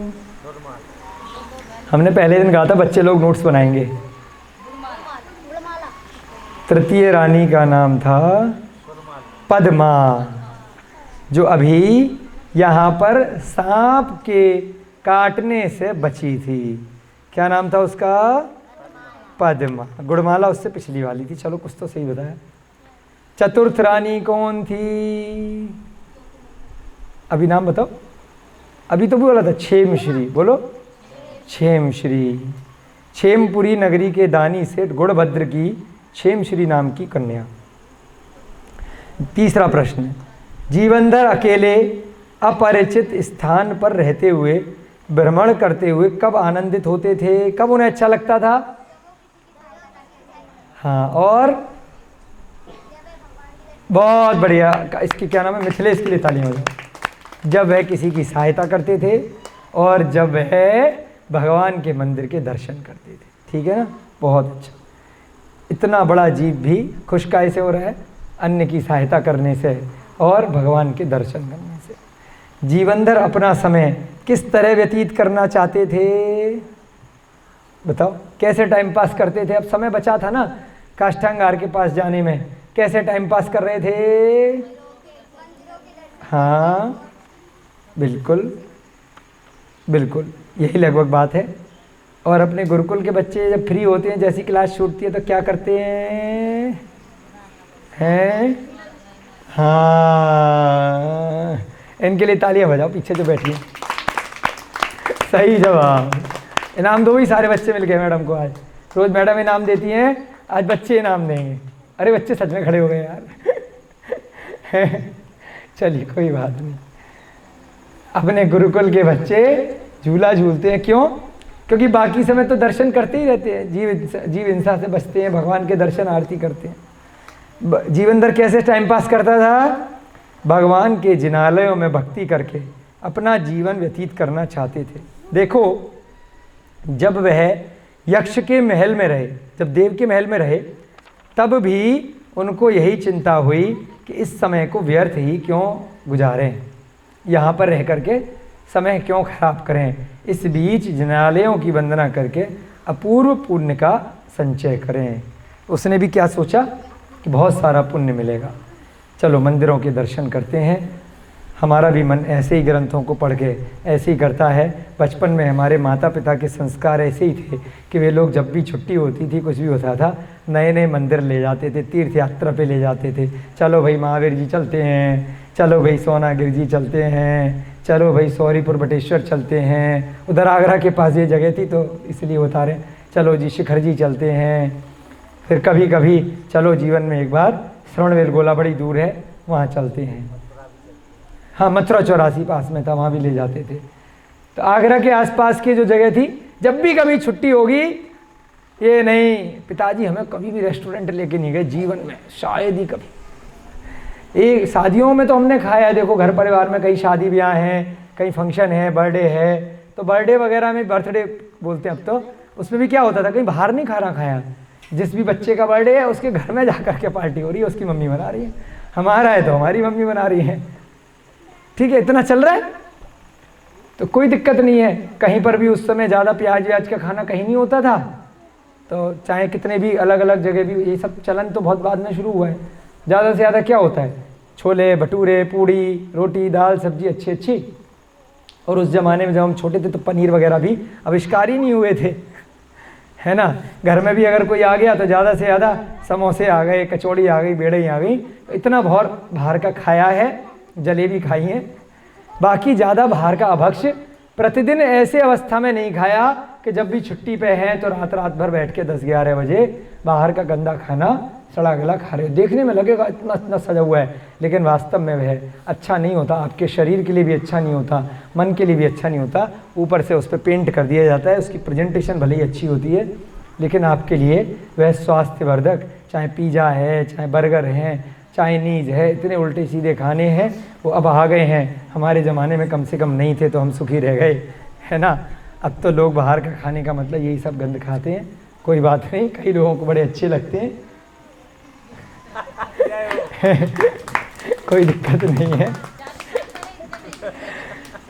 हमने पहले दिन कहा था बच्चे लोग नोट्स बनाएंगे। तृतीय रानी का नाम था पद्मा, जो अभी यहाँ पर सांप के काटने से बची थी। क्या नाम था उसका? पद्मा। गुड़माला उससे पिछली वाली थी। चलो कुछ तो सही बताया। चतुर्थ रानी कौन थी? अभी नाम बताओ। अभी तो बोला था क्षेमश्री, बोलो। क्षेमश्री, क्षेमपुरी नगरी के दानी सेठ गुणभद्र की क्षेमश्री नाम की कन्या। तीसरा प्रश्न, जीवनधर अकेले अपरिचित स्थान पर रहते हुए, भ्रमण करते हुए कब आनंदित होते थे? कब उन्हें अच्छा लगता था? हाँ, और बहुत बढ़िया, इसकी क्या नाम है? मिथिलेश के लिए तालियां हो जाए। जब वह किसी की सहायता करते थे और जब वह भगवान के मंदिर के दर्शन करते थे। ठीक है ना? बहुत अच्छा। इतना बड़ा जीव भी खुश कैसे हो रहा है? अन्य की सहायता करने से और भगवान के दर्शन करने से। जीवनधर अपना समय किस तरह व्यतीत करना चाहते थे? बताओ, कैसे टाइम पास करते थे? अब समय बचा था ना काष्ठांगार के पास जाने में, कैसे टाइम पास कर रहे थे? हाँ, बिल्कुल बिल्कुल, यही लगभग बात है। और अपने गुरुकुल के बच्चे जब फ्री होते हैं, जैसी क्लास छूटती है तो क्या करते हैं? हाँ, इनके लिए तालियां बजाओ, पीछे जो बैठी है। सही जवाब। इनाम दो ही, सारे बच्चे मिल गए मैडम को आज। रोज मैडम इनाम देती हैं, आज बच्चे इनाम देंगे। अरे बच्चे सच में खड़े हो गए यार। चलिए कोई बात नहीं। अपने गुरुकुल के बच्चे झूला झूलते हैं। क्यों? क्योंकि बाकी समय तो दर्शन करते ही रहते हैं, जीव हिंसा से बचते हैं, भगवान के दर्शन आरती करते हैं। जीवनधर कैसे टाइम पास करता था? भगवान के जिनालयों में भक्ति करके अपना जीवन व्यतीत करना चाहते थे। देखो, जब वह यक्ष के महल में रहे, जब देव के महल में रहे, तब भी उनको यही चिंता हुई कि इस समय को व्यर्थ ही क्यों गुजारें, यहाँ पर रह करके समय क्यों खराब करें। इस बीच जिनालयों की वंदना करके अपूर्व पुण्य का संचय करें। उसने भी क्या सोचा कि बहुत सारा पुण्य मिलेगा। चलो मंदिरों के दर्शन करते हैं। हमारा भी मन ऐसे ही ग्रंथों को पढ़ के ऐसे ही करता है। बचपन में हमारे माता पिता के संस्कार ऐसे ही थे कि वे लोग जब भी छुट्टी होती थी, कुछ भी होता था, नए नए मंदिर ले जाते थे, तीर्थ यात्रा पे ले जाते थे। चलो भाई महावीर जी चलते हैं, चलो भाई सोनागिर जी चलते हैं, चलो भाई सौरीपुर बटेश्वर चलते हैं। उधर आगरा के पास ये जगह थी तो इसलिए बता रहे, चलो जी शिखर जी चलते हैं। फिर कभी कभी चलो जीवन में एक बार श्रवणबेल गोला, बड़ी दूर है, वहाँ चलते हैं। हाँ, मथुरा 84 पास में था, वहाँ भी ले जाते थे। तो आगरा के आसपास की जो जगह थी, जब भी कभी छुट्टी होगी, ये नहीं पिताजी हमें कभी भी रेस्टोरेंट लेके नहीं गए जीवन में, शायद ही कभी। ये शादियों में तो हमने खाया है, देखो घर परिवार में कई शादी ब्याह हैं, कई फंक्शन है, बर्थडे है, तो बर्थडे वगैरह में, बर्थडे बोलते हैं अब तो, उसमें भी क्या होता था, कहीं बाहर नहीं खाना खाया। जिस भी बच्चे का बर्थडे है उसके घर में जाकर के पार्टी हो रही है, उसकी मम्मी बना रही है। हमारा है तो हमारी मम्मी बना रही है। ठीक है, इतना चल रहा है तो कोई दिक्कत नहीं है। कहीं पर भी उस समय ज़्यादा प्याज व्याज का खाना कहीं नहीं होता था, तो चाहे कितने भी अलग अलग जगह भी, ये सब चलन तो बहुत बाद में शुरू हुआ है। ज़्यादा से ज़्यादा क्या होता है, छोले भटूरे, पूड़ी, रोटी, दाल, सब्जी अच्छी अच्छी। और उस ज़माने में जब हम छोटे थे तो पनीर वगैरह भी आविष्कार ही नहीं हुए थे, है ना। घर में भी अगर कोई आ गया तो ज़्यादा से ज़्यादा समोसे आ गए, कचौड़ी आ गई, बेड़ई आ गई, तो इतना बहुत बाहर का खाया है, जलेबी खाई है। बाकी ज़्यादा बाहर का अभक्ष्य प्रतिदिन ऐसे अवस्था में नहीं खाया कि जब भी छुट्टी पे हैं तो रात रात भर बैठ के 10-11 बजे बाहर का गंदा खाना सड़ा गला खा रहे हो। देखने में लगेगा इतना इतना सजा हुआ है, लेकिन वास्तव में वह अच्छा नहीं होता, आपके शरीर के लिए भी अच्छा नहीं होता, मन के लिए भी अच्छा नहीं होता। ऊपर से उस पर पेंट कर दिया जाता है, उसकी प्रेजेंटेशन भले ही अच्छी होती है, लेकिन आपके लिए वह स्वास्थ्यवर्धक, चाहे पिज़्ज़ा है, चाहे बर्गर हैं, चाइनीज़ है, इतने उल्टे सीधे खाने हैं, वो अब आ गए हैं। हमारे ज़माने में कम से कम नहीं थे तो हम सुखी रह गए, है ना। अब तो लोग बाहर का खाने का मतलब यही सब गंद खाते हैं। कोई बात नहीं, कई लोगों को बड़े अच्छे लगते हैं कोई दिक्कत नहीं है।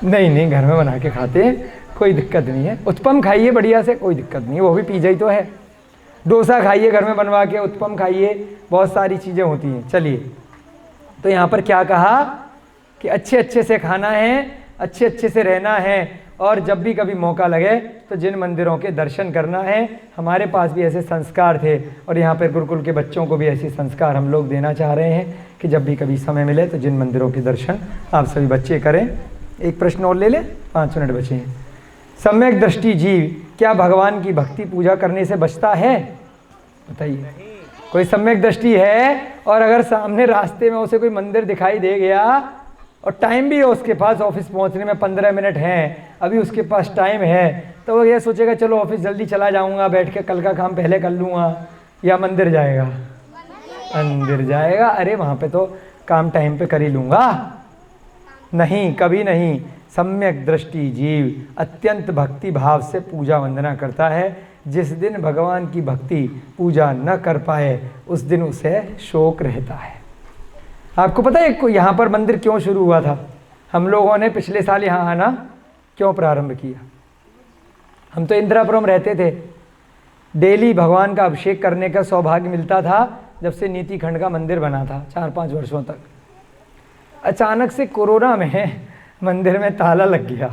नहीं, घर में बना के खाते हैं, कोई दिक्कत नहीं है। उत्पम खाइए बढ़िया से, कोई दिक्कत नहीं है, वो भी पिज़्ज़ा ही तो है। डोसा खाइए घर में बनवा के, उत्पम खाइए, बहुत सारी चीज़ें होती हैं। चलिए, तो यहाँ पर क्या कहा कि अच्छे से खाना है, अच्छे से रहना है, और जब भी कभी मौका लगे तो जिन मंदिरों के दर्शन करना है। हमारे पास भी ऐसे संस्कार थे, और यहाँ पर गुरुकुल के बच्चों को भी ऐसे संस्कार हम लोग देना चाह रहे हैं कि जब भी कभी समय मिले तो जिन मंदिरों के दर्शन आप सभी बच्चे करें। एक प्रश्न और ले लें, 5 मिनट बचे हैं। सम्यक दृष्टि जीव क्या भगवान की भक्ति पूजा करने से बचता है? बताइए, कोई सम्यक दृष्टि है और अगर सामने रास्ते में उसे कोई मंदिर दिखाई दे गया और टाइम भी है उसके पास, ऑफिस पहुंचने में 15 मिनट हैं, अभी उसके पास टाइम है, तो वो ये सोचेगा चलो ऑफिस जल्दी चला जाऊंगा, बैठ के कल का काम पहले कर लूँगा, या मंदिर जाएगा? मंदिर जाएगा। अरे वहाँ पे तो काम टाइम पे कर ही लूँगा। नहीं, कभी नहीं। सम्यक दृष्टि जीव अत्यंत भक्ति भाव से पूजा वंदना करता है। जिस दिन भगवान की भक्ति पूजा न कर पाए उस दिन उसे शोक रहता है। आपको पता है यहाँ पर मंदिर क्यों शुरू हुआ था? हम लोगों ने पिछले साल यहाँ आना क्यों प्रारंभ किया? हम तो इंदिरापुरम रहते थे, डेली भगवान का अभिषेक करने का सौभाग्य मिलता था जब से नीति खंड का मंदिर बना था 4-5 वर्षों तक। अचानक से कोरोना में मंदिर में ताला लग गया।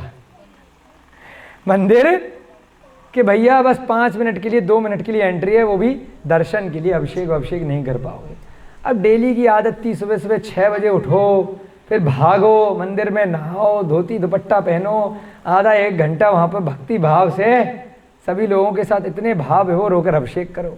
मंदिर कि भैया बस 5 मिनट के लिए, 2 मिनट के लिए एंट्री है, वो भी दर्शन के लिए, अभिषेक नहीं कर पाओगे। अब डेली की आदत थी सुबह 6 बजे उठो, फिर भागो मंदिर में, नहाओ, धोती दुपट्टा पहनो, आधा 1 घंटा वहाँ पर भक्ति भाव से सभी लोगों के साथ इतने भाव विभोर होकर अभिषेक करो,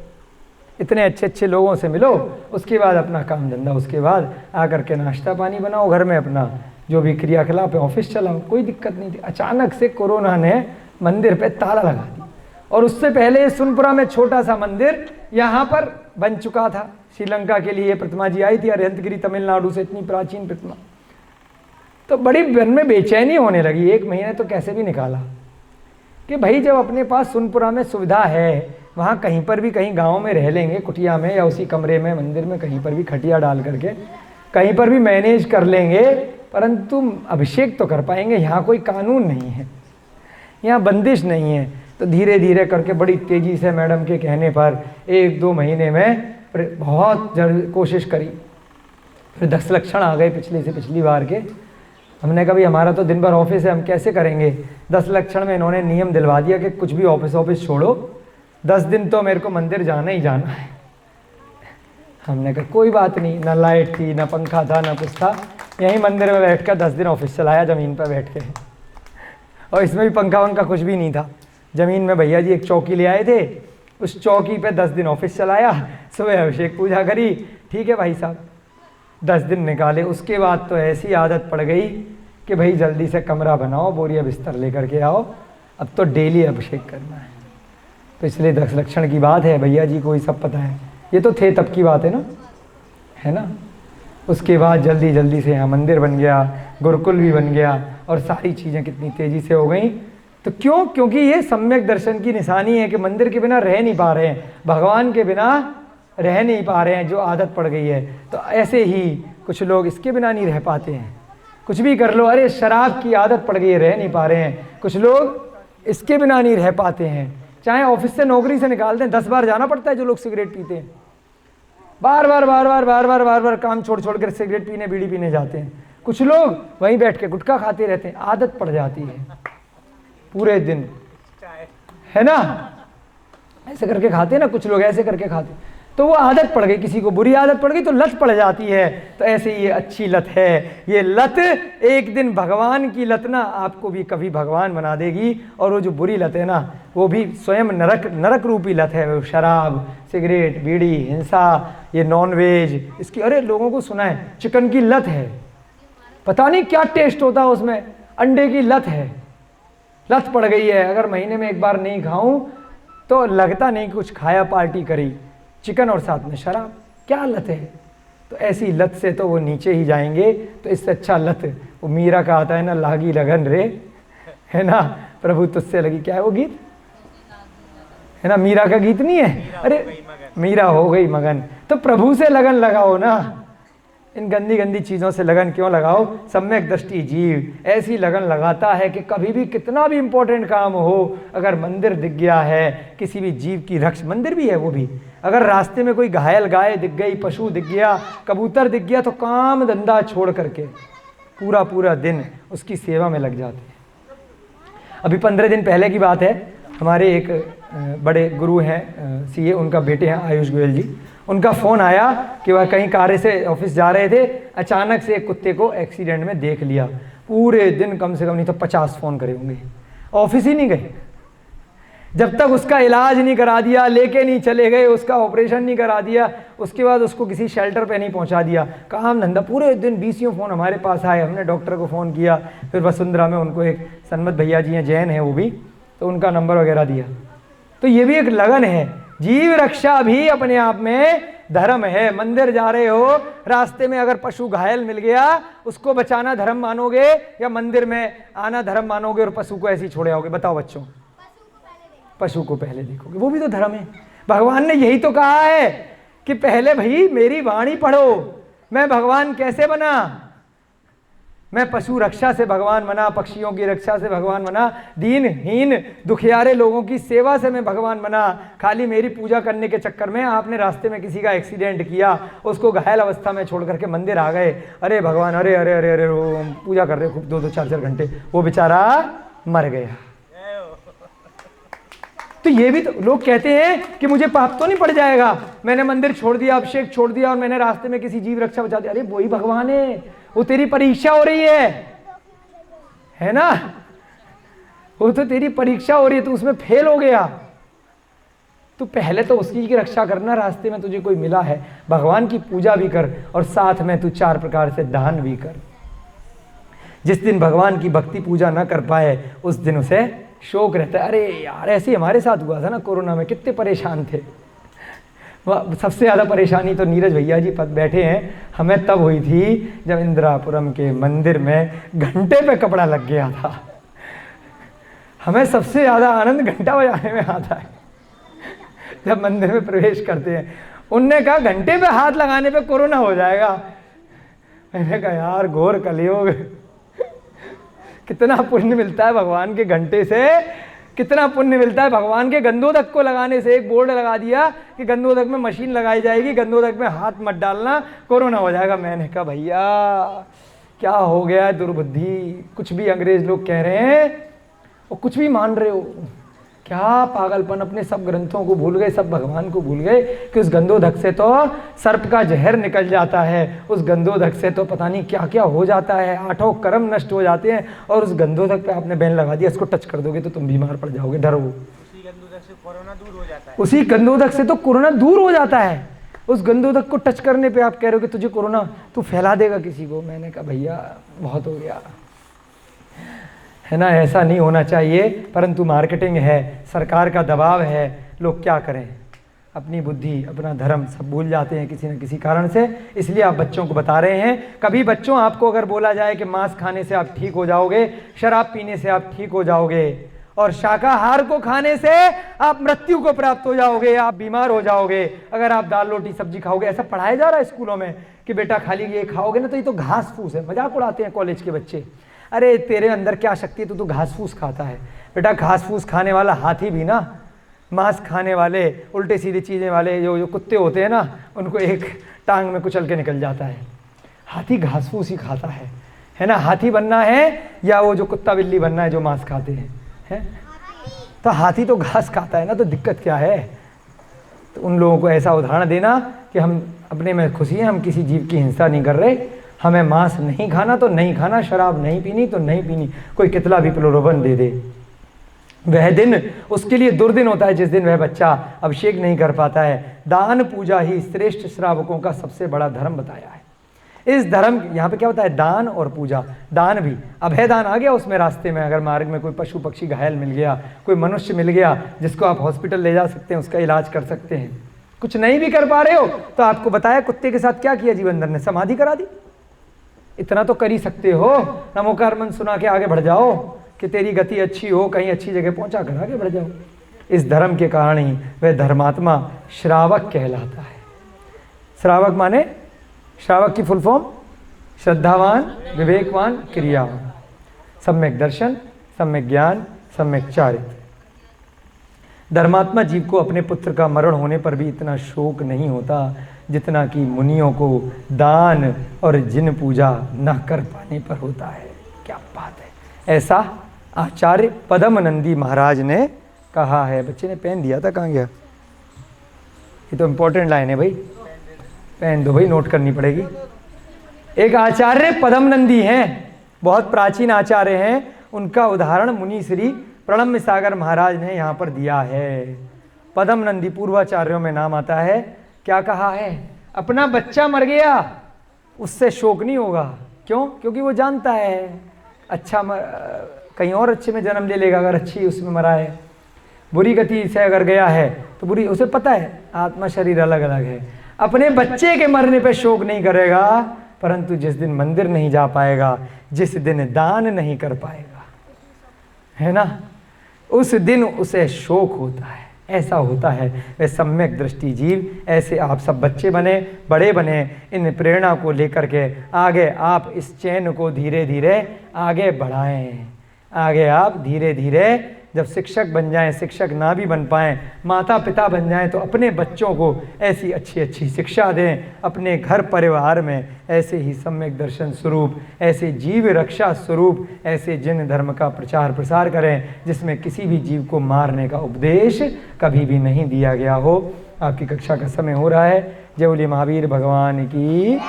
इतने अच्छे लोगों से मिलो, उसके बाद अपना काम धंधा, उसके बाद आकर के नाश्ता पानी बनाओ, घर में अपना जो भी क्रियाकलाप है ऑफिस चलाओ, कोई दिक्कत नहीं थी। अचानक से कोरोना ने मंदिर पे ताला लगा दिया। और उससे पहले सुनपुरा में छोटा सा मंदिर यहाँ पर बन चुका था। श्रीलंका के लिए प्रतिमा जी आई थी, अरिहंतगिरी तमिलनाडु से, इतनी प्राचीन प्रतिमा। तो बड़ी मन में बेचैनी होने लगी, 1 महीने तो कैसे भी निकाला कि भाई जब अपने पास सुनपुरा में सुविधा है, वहाँ कहीं पर भी, कहीं गांव में रह लेंगे, कुटिया में या उसी कमरे में मंदिर में कहीं पर भी खटिया डाल करके कहीं पर भी मैनेज कर लेंगे, परंतु अभिषेक तो कर पाएंगे। यहाँ कोई कानून नहीं है, यहाँ बंदिश नहीं है। तो धीरे धीरे करके बड़ी तेज़ी से मैडम के कहने पर 1-2 महीने में बहुत कोशिश करी, फिर 10 लक्षण आ गए पिछली बार के। हमने कहा भाई हमारा तो दिन भर ऑफिस है, हम कैसे करेंगे? 10 लक्षण में इन्होंने नियम दिलवा दिया कि कुछ भी ऑफिस छोड़ो, 10 दिन तो मेरे को मंदिर जाना ही जाना है। हमने कहा कोई बात नहीं, ना लाइट थी, ना पंखा था, ना कुछ था, यहीं मंदिर में बैठ कर 10 दिन ऑफिस चलाया ज़मीन पर बैठ के। और इसमें भी पंखा वंखा कुछ भी नहीं था, ज़मीन में भैया जी एक चौकी ले आए थे, उस चौकी पे 10 दिन ऑफिस चलाया, सुबह अभिषेक पूजा करी, ठीक है भाई साहब, 10 दिन निकाले। उसके बाद तो ऐसी आदत पड़ गई कि भाई जल्दी से कमरा बनाओ, बोरिया बिस्तर लेकर के आओ, अब तो डेली अभिषेक करना है। तो इसलिए 10 लक्षण की बात है, भैया जी को ही सब पता है, ये तो थे तब की बात है ना। उसके बाद जल्दी से यहाँ मंदिर बन गया, गुरुकुल भी बन गया, और सारी चीज़ें कितनी तेज़ी से हो गई। तो क्यों? क्योंकि ये सम्यक दर्शन की निशानी है कि मंदिर के बिना रह नहीं पा रहे हैं, भगवान के बिना रह नहीं पा रहे हैं, जो आदत पड़ गई है। तो ऐसे ही कुछ लोग इसके बिना नहीं रह पाते हैं, कुछ भी कर लो, अरे शराब की आदत पड़ गई है, रह नहीं पा रहे हैं। कुछ लोग इसके बिना नहीं रह पाते हैं, चाहे ऑफिस से नौकरी से निकाल दें, 10 बार जाना पड़ता है। जो लोग सिगरेट पीते हैं, बार बार काम छोड़ कर सिगरेट पीने, बीड़ी पीने जाते हैं। कुछ लोग वहीं बैठ के गुटखा खाते रहते हैं, आदत पड़ जाती है पूरे दिन, है ना, ऐसे करके खाते हैं ना, कुछ लोग ऐसे करके खाते, तो वो आदत पड़ गई, किसी को बुरी आदत पड़ गई तो लत पड़ जाती है। तो ऐसे ये अच्छी लत है, ये लत एक दिन भगवान की लत ना आपको भी कभी भगवान बना देगी, और वो जो बुरी लत है ना वो भी स्वयं नरक रूपी लत है। वो शराब, सिगरेट, बीड़ी, हिंसा, ये नॉनवेज, इसकी, अरे लोगों को सुना है चिकन की लत है, पता नहीं क्या टेस्ट होता है उसमें, अंडे की लत है, लत पड़ गई है। अगर महीने में 1 बार नहीं खाऊं तो लगता नहीं कुछ खाया, पार्टी करी, चिकन और साथ में शराब, क्या लत है। तो ऐसी लत से तो वो नीचे ही जाएंगे। तो इससे अच्छा लत, वो मीरा का आता है ना, लागी लगन रे, है ना, प्रभु तुझसे लगी, क्या है वो गीत, है ना, मीरा का गीत नहीं है, अरे मीरा हो गई मगन। तो प्रभु से लगन लगाओ ना, इन गंदी गंदी चीज़ों से लगन क्यों लगाओ। सम्यक दृष्टि जीव ऐसी लगन लगाता है कि कभी भी कितना भी इंपॉर्टेंट काम हो, अगर मंदिर दिख गया है, किसी भी जीव की रक्षा, मंदिर भी है वो भी, अगर रास्ते में कोई घायल गाय दिख गई, पशु दिख गया, कबूतर दिख गया, तो काम धंधा छोड़ करके पूरा पूरा दिन उसकी सेवा में लग जाते हैं। अभी 15 दिन पहले की बात है, हमारे एक बड़े गुरु हैं सीए, उनका बेटे हैं आयुष गोयल जी, उनका फ़ोन आया कि वह कहीं कार से ऑफिस जा रहे थे, अचानक से एक कुत्ते को एक्सीडेंट में देख लिया। पूरे दिन कम से कम नहीं तो 50 फ़ोन करे होंगे, ऑफिस ही नहीं गए, जब तक उसका इलाज नहीं करा दिया, लेके नहीं चले गए, उसका ऑपरेशन नहीं करा दिया, उसके बाद उसको किसी शेल्टर पे नहीं पहुंचा दिया, काम धंधा पूरे दिन 20 फ़ोन हमारे पास आए। हमने डॉक्टर को फ़ोन किया, फिर वसुंधरा में उनको एक सन्मत भैया जी हैं, जैन हैं वो भी, तो उनका नंबर वगैरह दिया। तो ये भी एक लगन है, जीव रक्षा भी अपने आप में धर्म है। मंदिर जा रहे हो, रास्ते में अगर पशु घायल मिल गया, उसको बचाना धर्म मानोगे या मंदिर में आना धर्म मानोगे और पशु को ऐसे ही छोड़े आओगे? बताओ बच्चों, पशु को पहले देखोगे, वो भी तो धर्म है। भगवान ने यही तो कहा है कि पहले भाई मेरी वाणी पढ़ो। मैं भगवान कैसे बना? मैं पशु रक्षा से भगवान बना, पक्षियों की रक्षा से भगवान बना, दीनहीन दुखियारे लोगों की सेवा से मैं भगवान बना। खाली मेरी पूजा करने के चक्कर में आपने रास्ते में किसी का एक्सीडेंट किया, उसको घायल अवस्था में छोड़ करके मंदिर आ गए, अरे भगवान, अरे अरे अरे अरे पूजा कर रहे खूब 2-2 4-4 घंटे, वो बेचारा मर गया। तो ये भी तो लोग कहते हैं कि मुझे पाप तो नहीं पड़ जाएगा, मैंने मंदिर छोड़ दिया, अभिषेक छोड़ दिया और मैंने रास्ते में किसी जीव रक्षा बचा दिया। अरे वही भगवान है, वो तेरी परीक्षा हो रही है ना, वो तो तेरी परीक्षा हो रही है, तू उसमें फेल हो गया। तो पहले तो उसकी की रक्षा करना, रास्ते में तुझे कोई मिला है, भगवान की पूजा भी कर और साथ में तू 4 प्रकार से दान भी कर। जिस दिन भगवान की भक्ति पूजा ना कर पाए, उस दिन उसे शोक रहता है। अरे यार, ऐसे ही हमारे साथ हुआ था ना कोरोना में, कितने परेशान थे। सबसे ज़्यादा परेशानी तो नीरज भैया जी पद बैठे हैं, हमें तब हुई थी जब इंदिरापुरम के मंदिर में घंटे पे कपड़ा लग गया था। हमें सबसे ज़्यादा आनंद घंटा बजाने में आता है जब मंदिर में प्रवेश करते हैं। उनने कहा घंटे पे हाथ लगाने पे कोरोना हो जाएगा। मैंने कहा यार, घोर कलयुग, कितना पुण्य मिलता है भगवान के घंटे से, कितना पुण्य मिलता है भगवान के गंदोदक को लगाने से। एक बोर्ड लगा दिया कि गंदोदक में मशीन लगाई जाएगी, गंदोदक में हाथ मत डालना, कोरोना हो जाएगा। मैंने कहा भैया क्या हो गया है, दुर्बुद्धि, कुछ भी अंग्रेज लोग कह रहे हैं और कुछ भी मान रहे हो, क्या पागलपन। अपने सब ग्रंथों को भूल गए, सब भगवान को भूल गए कि उस गंदोदक से तो सर्प का जहर निकल जाता है, उस गंदोदक से तो पता नहीं क्या क्या हो जाता है, 8 कर्म नष्ट हो जाते हैं। और उस गंदोदक पे आपने बैन लगा दिया, इसको टच कर दोगे तो तुम बीमार पड़ जाओगे, डरो। उसी गंदोदक से कोरोना दूर हो जाता है, उसी गंदोदक से तो कोरोना दूर हो जाता है। उस गंदोदक को टच करने पे आप कह रहे हो कि तुझे कोरोना, तू फैला देगा किसी को। मैंने कहा भैया बहुत हो गया, है ना, ऐसा नहीं होना चाहिए। परंतु मार्केटिंग है, सरकार का दबाव है, लोग क्या करें, अपनी बुद्धि, अपना धर्म सब भूल जाते हैं किसी न किसी कारण से। इसलिए आप बच्चों को बता रहे हैं। कभी बच्चों, आपको अगर बोला जाए कि मांस खाने से आप ठीक हो जाओगे, शराब पीने से आप ठीक हो जाओगे और शाकाहार को खाने से आप मृत्यु को प्राप्त हो जाओगे, आप बीमार हो जाओगे अगर आप दाल रोटी सब्जी खाओगे, ऐसा पढ़ाया जा रहा है स्कूलों में कि बेटा खाली ये खाओगे ना तो ये तो घास फूस है। मजाक उड़ाते हैं कॉलेज के बच्चे, अरे तेरे अंदर क्या शक्ति है, तू घास फूस खाता है। बेटा घास फूस खाने वाला हाथी भी ना, मांस खाने वाले उल्टे सीधे चीज़ें वाले जो कुत्ते होते हैं ना, उनको एक टांग में कुचल के निकल जाता है। हाथी घास फूस ही खाता है ना। हाथी बनना है या वो जो कुत्ता बिल्ली बनना है जो मांस खाते हैं? तो हाथी तो घास खाता है ना, तो दिक्कत क्या है? तो उन लोगों को ऐसा उदाहरण देना कि हम अपने में खुशी हैं, हम किसी जीव की हिंसा नहीं कर रहे, हमें मांस नहीं खाना तो नहीं खाना, शराब नहीं पीनी तो नहीं पीनी, कोई कितना भी प्रलोभन दे दे। वह दिन उसके लिए दुर्दिन होता है जिस दिन वह बच्चा अभिषेक नहीं कर पाता है। दान पूजा ही श्रेष्ठ श्रावकों का सबसे बड़ा धर्म बताया है। इस धर्म, यहाँ पे क्या होता है, दान और पूजा। दान भी अभय दान आ गया उसमें, रास्ते में अगर मार्ग में कोई पशु पक्षी घायल मिल गया, कोई मनुष्य मिल गया जिसको आप हॉस्पिटल ले जा सकते हैं, उसका इलाज कर सकते हैं, कुछ नहीं भी कर पा रहे हो तो आपको बताया कुत्ते के साथ क्या किया जीवंधर ने, समाधि करा दी। इतना तो कर ही सकते हो, नमोकार मंत्र सुना के आगे बढ़ जाओ कि तेरी गति अच्छी हो, कहीं अच्छी जगह पहुंचा कर आगे बढ़ जाओ। इस धर्म के कारण ही वह धर्मात्मा श्रावक कहलाता है। श्रावक माने, श्रावक की फुल फॉर्म श्रद्धावान, विवेकवान, क्रियावान, सम्यक दर्शन, सम्यक ज्ञान, सम्यक चारित्र। धर्मात्मा जीव को अपने पुत्र का मरण होने पर भी इतना शोक नहीं होता जितना कि मुनियों को दान और जिन पूजा न कर पाने पर होता है। क्या बात है! ऐसा आचार्य पद्मनंदी महाराज ने कहा है। बच्चे ने पेन दिया था, कहाँ गया? ये तो इंपॉर्टेंट लाइन है भाई, पेन दो भाई, नोट करनी पड़ेगी। एक आचार्य पद्मनंदी हैं, बहुत प्राचीन आचार्य हैं। उनका उदाहरण मुनि श्री प्रणम्य सागर महाराज ने यहाँ पर दिया है। पद्मनंदी पूर्वाचार्यों में नाम आता है। क्या कहा है? अपना बच्चा मर गया उससे शोक नहीं होगा। क्यों? क्योंकि वो जानता है कहीं और अच्छे में जन्म ले लेगा अगर अच्छी उसमें मरा है। बुरी गति से अगर गया है तो बुरी, उसे पता है आत्मा शरीर अलग अलग है। अपने बच्चे के मरने पे शोक नहीं करेगा, परंतु जिस दिन मंदिर नहीं जा पाएगा, जिस दिन दान नहीं कर पाएगा, है ना, उस दिन उसे शोक होता है। ऐसा होता है वे सम्यक दृष्टि जीव। ऐसे आप सब बच्चे बने, बड़े बने, इन प्रेरणा को लेकर के आगे आप इस चैन को धीरे धीरे आगे बढ़ाएं। आगे आप धीरे धीरे जब शिक्षक बन जाएं, शिक्षक ना भी बन पाएं, माता पिता बन जाएं, तो अपने बच्चों को ऐसी अच्छी अच्छी शिक्षा दें। अपने घर परिवार में ऐसे ही सम्यक दर्शन स्वरूप, ऐसे जीव रक्षा स्वरूप, ऐसे जिन धर्म का प्रचार प्रसार करें जिसमें किसी भी जीव को मारने का उपदेश कभी भी नहीं दिया गया हो। आपकी कक्षा का समय हो रहा है। जय बोलिए महावीर भगवान की,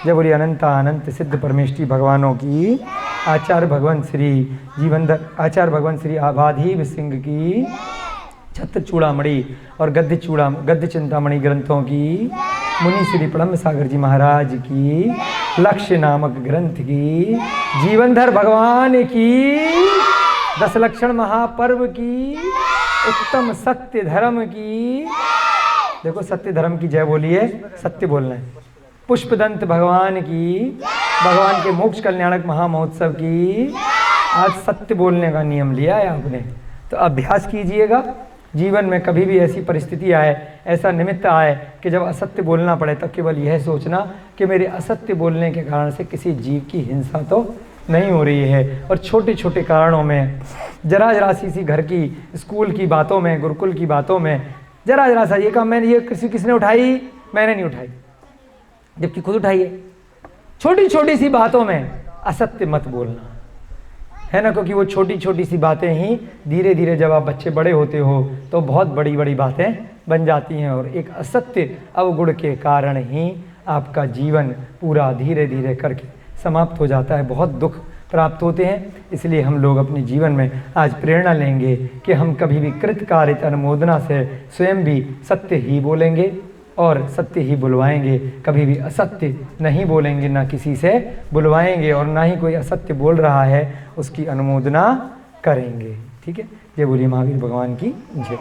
जय बोलिए अनंत अनंत सिद्ध परमेष्ठी भगवानों की, आचार्य भगवान श्री जीवंधर, आचार्य भगवान श्री आबाधीव सिंह की, छत्र चूड़ामणि और गद्य चिंतामणि ग्रंथों की, मुनि श्री प्रणम्य सागर जी महाराज की, लक्ष्य नामक ग्रंथ की, जीवंधर भगवान की, 10 लक्षण महापर्व की, उत्तम सत्य धर्म की, देखो सत्य धर्म की जय बोलिए, सत्य बोलना है, पुष्पदंत भगवान की, भगवान के मोक्ष कल्याणक महामहोत्सव की। आज सत्य बोलने का नियम लिया है आपने, तो अभ्यास कीजिएगा। जीवन में कभी भी ऐसी परिस्थिति आए, ऐसा निमित्त आए कि जब असत्य बोलना पड़े, तब केवल यह सोचना कि मेरे असत्य बोलने के कारण से किसी जीव की हिंसा तो नहीं हो रही है। और छोटे छोटे कारणों में, जरा सी घर की, स्कूल की बातों में, गुरुकुल की बातों में, जरा सा ये काम मैंने, ये किसने उठाई, मैंने नहीं उठाई, जबकि खुद उठाइए। छोटी छोटी सी बातों में असत्य मत बोलना, है ना, क्योंकि वो छोटी छोटी सी बातें ही धीरे धीरे जब आप बच्चे बड़े होते हो तो बहुत बड़ी बड़ी बातें बन जाती हैं। और एक असत्य अवगुण के कारण ही आपका जीवन पूरा धीरे धीरे करके समाप्त हो जाता है, बहुत दुख प्राप्त होते हैं। इसलिए हम लोग अपने जीवन में आज प्रेरणा लेंगे कि हम कभी भी कृतकार्यता अनुमोदना से स्वयं भी सत्य ही बोलेंगे और सत्य ही बुलवाएंगे। कभी भी असत्य नहीं बोलेंगे, ना किसी से बुलवाएंगे, और ना ही कोई असत्य बोल रहा है उसकी अनुमोदना करेंगे। ठीक है, जय बोलिए महावीर भगवान की जय।